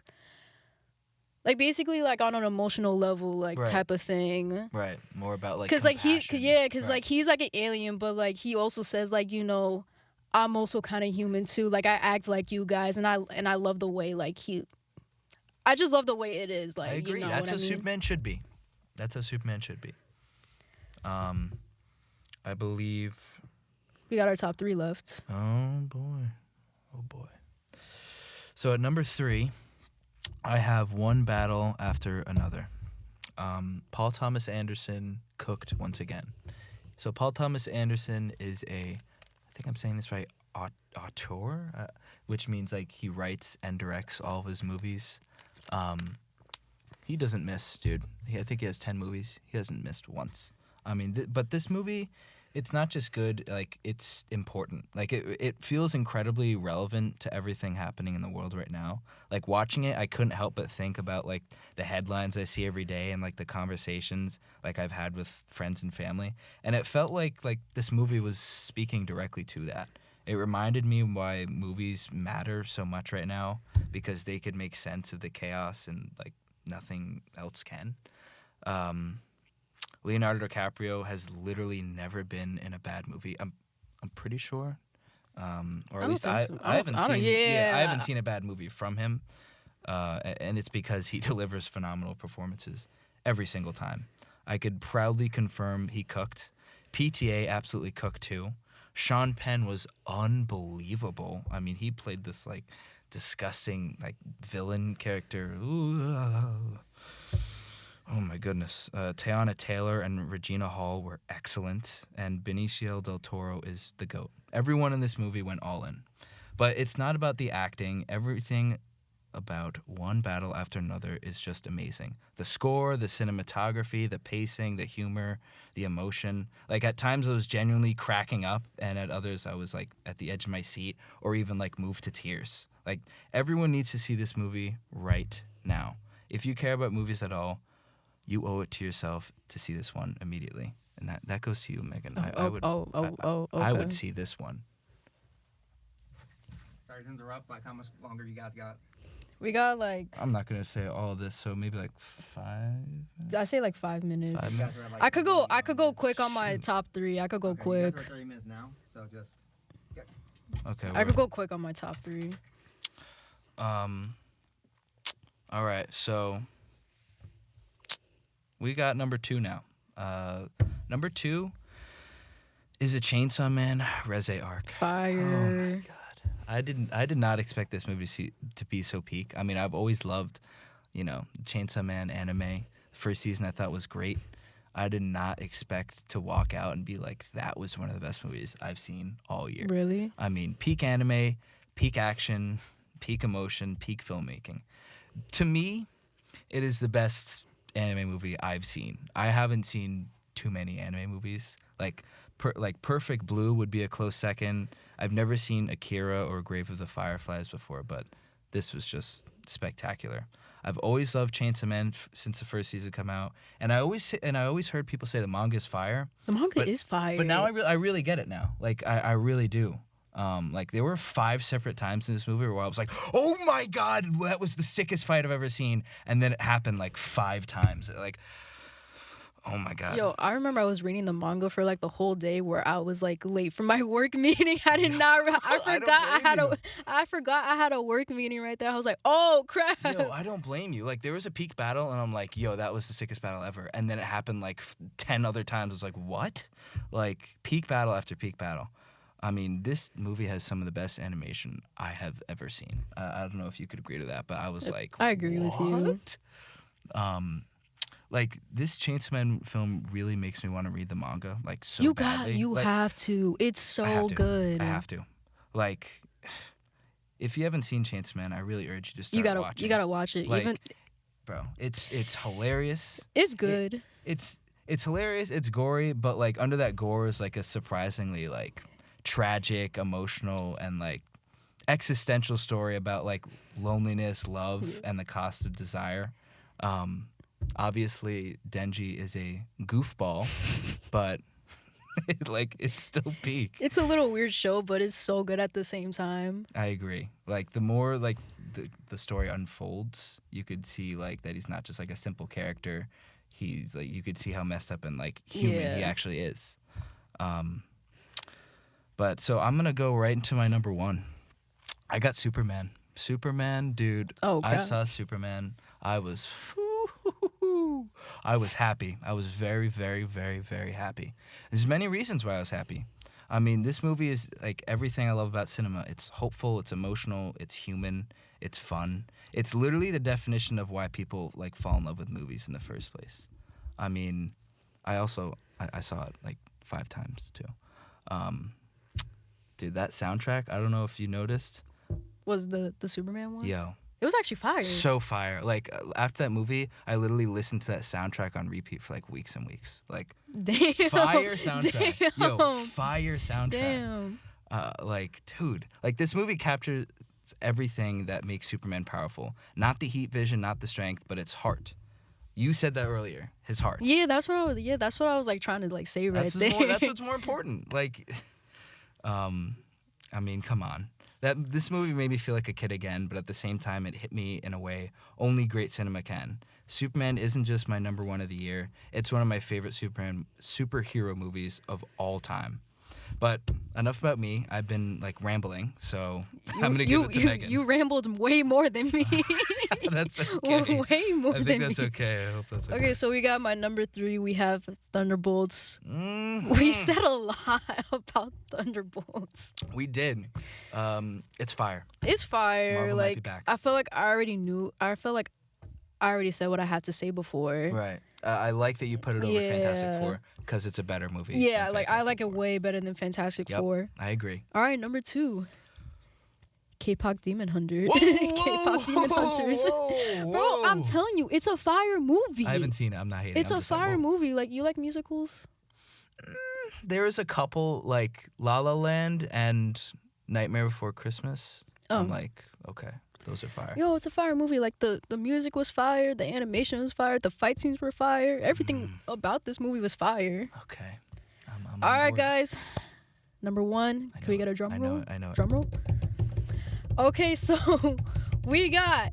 basically like on an emotional level, like Right. type of thing. Right. More about like Cause like compassion. like he's like an alien, but like he also says like, you know, I'm also kind of human too. Like I act like you guys, and I love the way like I just love the way it is. Like I agree. You know That's what how I mean? Superman should be. That's how Superman should be. I believe. We got our top 3 left. Oh boy. So at number 3, I have One Battle After Another. Paul Thomas Anderson cooked once again. So Paul Thomas Anderson is I think I'm saying this right, auteur, which means like he writes and directs all of his movies. He doesn't miss, dude. I think he has 10 movies. He hasn't missed once. I mean, but this movie, it's not just good, like, it's important. Like, it feels incredibly relevant to everything happening in the world right now. Like, watching it, I couldn't help but think about, like, the headlines I see every day and, like, the conversations, like, I've had with friends and family. And it felt like this movie was speaking directly to that. It reminded me why movies matter so much right now, because they could make sense of the chaos and, like, nothing else can. Leonardo DiCaprio has literally never been in a bad movie. I'm pretty sure, or at least I haven't seen. I haven't seen a bad movie from him, and it's because he delivers phenomenal performances every single time. I could proudly confirm he cooked. PTA absolutely cooked too. Sean Penn was unbelievable. I mean, he played this like disgusting like villain character. Ooh. Oh my goodness. Teyana Taylor and Regina Hall were excellent, and Benicio del Toro is the GOAT. Everyone in this movie went all in. But it's not about the acting. Everything about One Battle After Another is just amazing. The score, the cinematography, the pacing, the humor, the emotion. Like at times I was genuinely cracking up, and at others I was like at the edge of my seat or even like moved to tears. Like everyone needs to see this movie right now. If you care about movies at all, you owe it to yourself to see this one immediately. And that goes to you, Megan. I would see this one. Sorry to interrupt. Like, how much longer you guys got? We got like, I'm not going to say all of this, so maybe like 5 minutes. I say like 5 minutes. 5 You minutes. guys are at, like, I could 30 go quick on my top 3. I could go Okay, quick. You guys are at 30 minutes now, so just. Okay. I could go quick on my top 3. All right, so we got number 2 now. Number 2 is a Chainsaw Man Reze arc. Fire. Oh my god. I did not expect this movie to be so peak. I mean, I've always loved, Chainsaw Man anime. First season I thought was great. I did not expect to walk out and be like, that was one of the best movies I've seen all year. Really? I mean, peak anime, peak action, peak emotion, peak filmmaking. To me, it is the best anime movie I've seen. I haven't seen too many anime movies. Like Perfect Blue would be a close second. I've never seen Akira or Grave of the Fireflies before, but this was just spectacular. I've always loved Chainsaw Man since the first season come out, and I always heard people say the manga is fire. The manga is fire. But now I really get it now. Like I really do. Like there were 5 separate times in this movie where I was like, "Oh my god, that was the sickest fight I've ever seen," and then it happened like 5 times. Like, oh my god. Yo, I remember I was reading the manga for like the whole day where I was like late for my work meeting. I did not. I forgot I had a work meeting right there. I was like, oh crap. Yo, I don't blame you. Like there was a peak battle, and I'm like, yo, that was the sickest battle ever. And then it happened like 10 other times. I was like, what? Like peak battle after peak battle. I mean, this movie has some of the best animation I have ever seen. I don't know if you could agree to that, but I was like, I agree with you. "What?" Like this Chainsaw Man film really makes me want to read the manga, like so You badly. Like, have to. It's so good. I have to. Like, if you haven't seen Chainsaw Man, I really urge you to start watching. You gotta watch it. Like, Even bro, it's hilarious. it's good. It's hilarious. It's gory, but like under that gore is like a surprisingly like tragic, emotional, and like existential story about like loneliness, love, and the cost of desire. Obviously, Denji is a goofball, but it's still peak. It's a little weird show, but it's so good at the same time. I agree. Like the more like the story unfolds, you could see like that he's not just like a simple character. He's like you could see how messed up and like human he actually is. But so I'm gonna go right into my number one. I got Superman. Superman, dude. Oh, God. I saw Superman. I was happy. I was very, very, very, very happy. There's many reasons why I was happy. I mean, this movie is like everything I love about cinema. It's hopeful, it's emotional, it's human, it's fun. It's literally the definition of why people like fall in love with movies in the first place. I mean, I saw it like 5 times too. Dude, that soundtrack, I don't know if you noticed. Was the Superman one? Yo. It was actually fire. So fire. Like, after that movie, I literally listened to that soundtrack on repeat for, like, weeks and weeks. Like, damn. fire soundtrack. Damn. Yo, fire soundtrack. Damn. Like, dude. Like, this movie captures everything that makes Superman powerful. Not the heat vision, not the strength, but its heart. You said that earlier. His heart. Yeah, that's what I was like trying to like say right there. That's what's more important. Like, I mean, come on. This movie made me feel like a kid again, but at the same time, it hit me in a way only great cinema can. Superman isn't just my number one of the year. It's one of my favorite superhero movies of all time. But enough about me. I've been, like, rambling, so I'm going to give it to Megan. You rambled way more than me. That's okay. Way more than me. I think that's okay. I hope that's okay. Okay, so we got my number 3. We have Thunderbolts. Mm-hmm. We said a lot about Thunderbolts. We did. It's fire. It's fire. Marvel might be like back. I feel like I already said what I had to say before. Right. I like that you put it over Fantastic Four because it's a better movie. Yeah, than like I like it Fantastic Four. way better than Fantastic Four. I agree. All right, number 2. K-pop Demon Hunter. Whoa, K-pop Demon Hunters. Bro, I'm telling you, it's a fire movie. I haven't seen it. I'm not hating. It's I'm a just like, fire whoa. movie. Like, you like musicals? There is a couple like La La Land and Nightmare Before Christmas. I'm like, okay, those are fire. Yo, it's a fire movie. Like, the music was fire. The animation was fire. The fight scenes were fire. Everything about this movie was fire. Okay. I'm All on right, board. guys. Number 1. Can we get a drum roll? I know it. Drum roll? Okay, so we got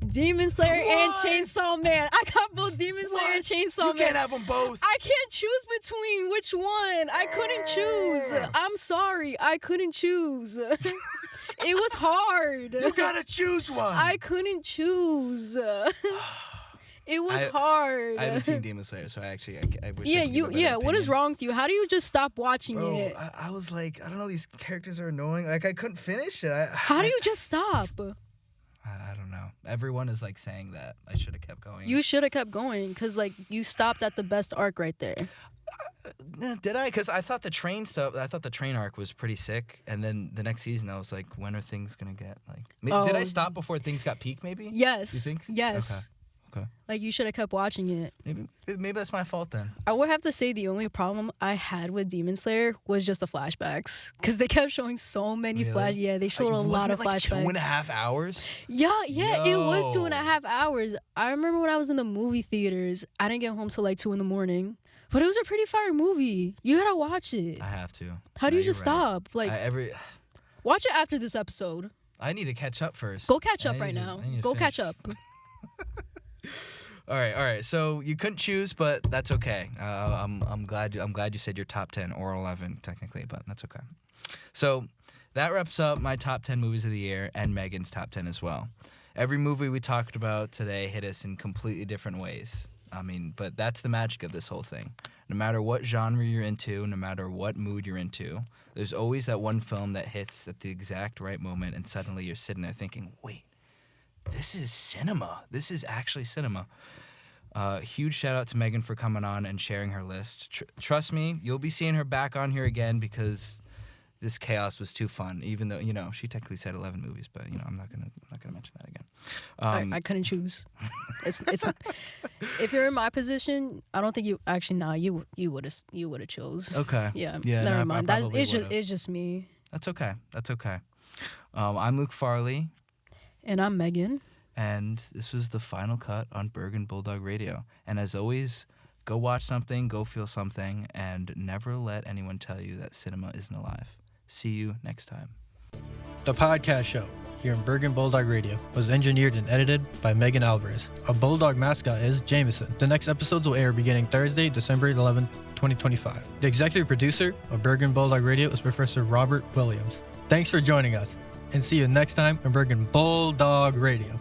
Demon Slayer and Chainsaw Man. I got both Demon Slayer and Chainsaw Man. You can't have them both. I can't choose between which one. I couldn't choose. I'm sorry. I couldn't choose. It was hard. You gotta choose one. I couldn't choose. It was hard. I haven't seen Demon Slayer, so I wish. I could Yeah, give a better what is opinion. wrong with you? How do you just stop watching Bro, it? I was like, I don't know, these characters are annoying. Like, I couldn't finish it. How do you just stop? I don't know. Everyone is like saying that I should have kept going. You should have kept going because like you stopped at the best arc right there. Did I? Because I thought the train arc was pretty sick, and then the next season I was like, when are things gonna get like? Did I stop before things got peak? Maybe. Yes. You think? Yes. Okay. Like you should have kept watching it. Maybe that's my fault then. I would have to say the only problem I had with Demon Slayer was just the flashbacks because they kept showing so many Really? Yeah, they showed a lot of like flashbacks. 2.5 hours. Yeah, it was Yo. 2.5 hours. I remember when I was in the movie theaters, I didn't get home till like 2 a.m. But it was a pretty fire movie. You gotta watch it. I have to. How do No, you just you're right. stop? Like, watch it after this episode. I need to catch up first. Go catch I up need right to- now. I need to Go finish. catch up. All right. So you couldn't choose, but that's okay. I'm glad you said your top 10 or 11 technically, but that's okay. So that wraps up my top 10 movies of the year and Megan's top 10 as well. Every movie we talked about today hit us in completely different ways. I mean, but that's the magic of this whole thing. No matter what genre you're into, no matter what mood you're into, there's always that one film that hits at the exact right moment, and suddenly you're sitting there thinking, wait, this is cinema. This is actually cinema. Huge shout out to Megan for coming on and sharing her list. Trust me, you'll be seeing her back on here again because this chaos was too fun. Even though she technically said 11 movies, but I'm not gonna mention that again. I couldn't choose. It's if you're in my position, I don't think you actually. Nah, you would have chose. Okay. Yeah. Yeah. Never no, mind. I probably would've. It's just me. That's okay. I'm Luke Farley. And I'm Megan. And this was the final cut on Bergen Bulldog Radio. And as always, go watch something, go feel something, and never let anyone tell you that cinema isn't alive. See you next time. The podcast show here in Bergen Bulldog Radio was engineered and edited by Megan Alvarez. Our Bulldog mascot is Jameson. The next episodes will air beginning Thursday, December 11, 2025. The executive producer of Bergen Bulldog Radio is Professor Robert Williams. Thanks for joining us, and see you next time on Bergen Bulldog Radio.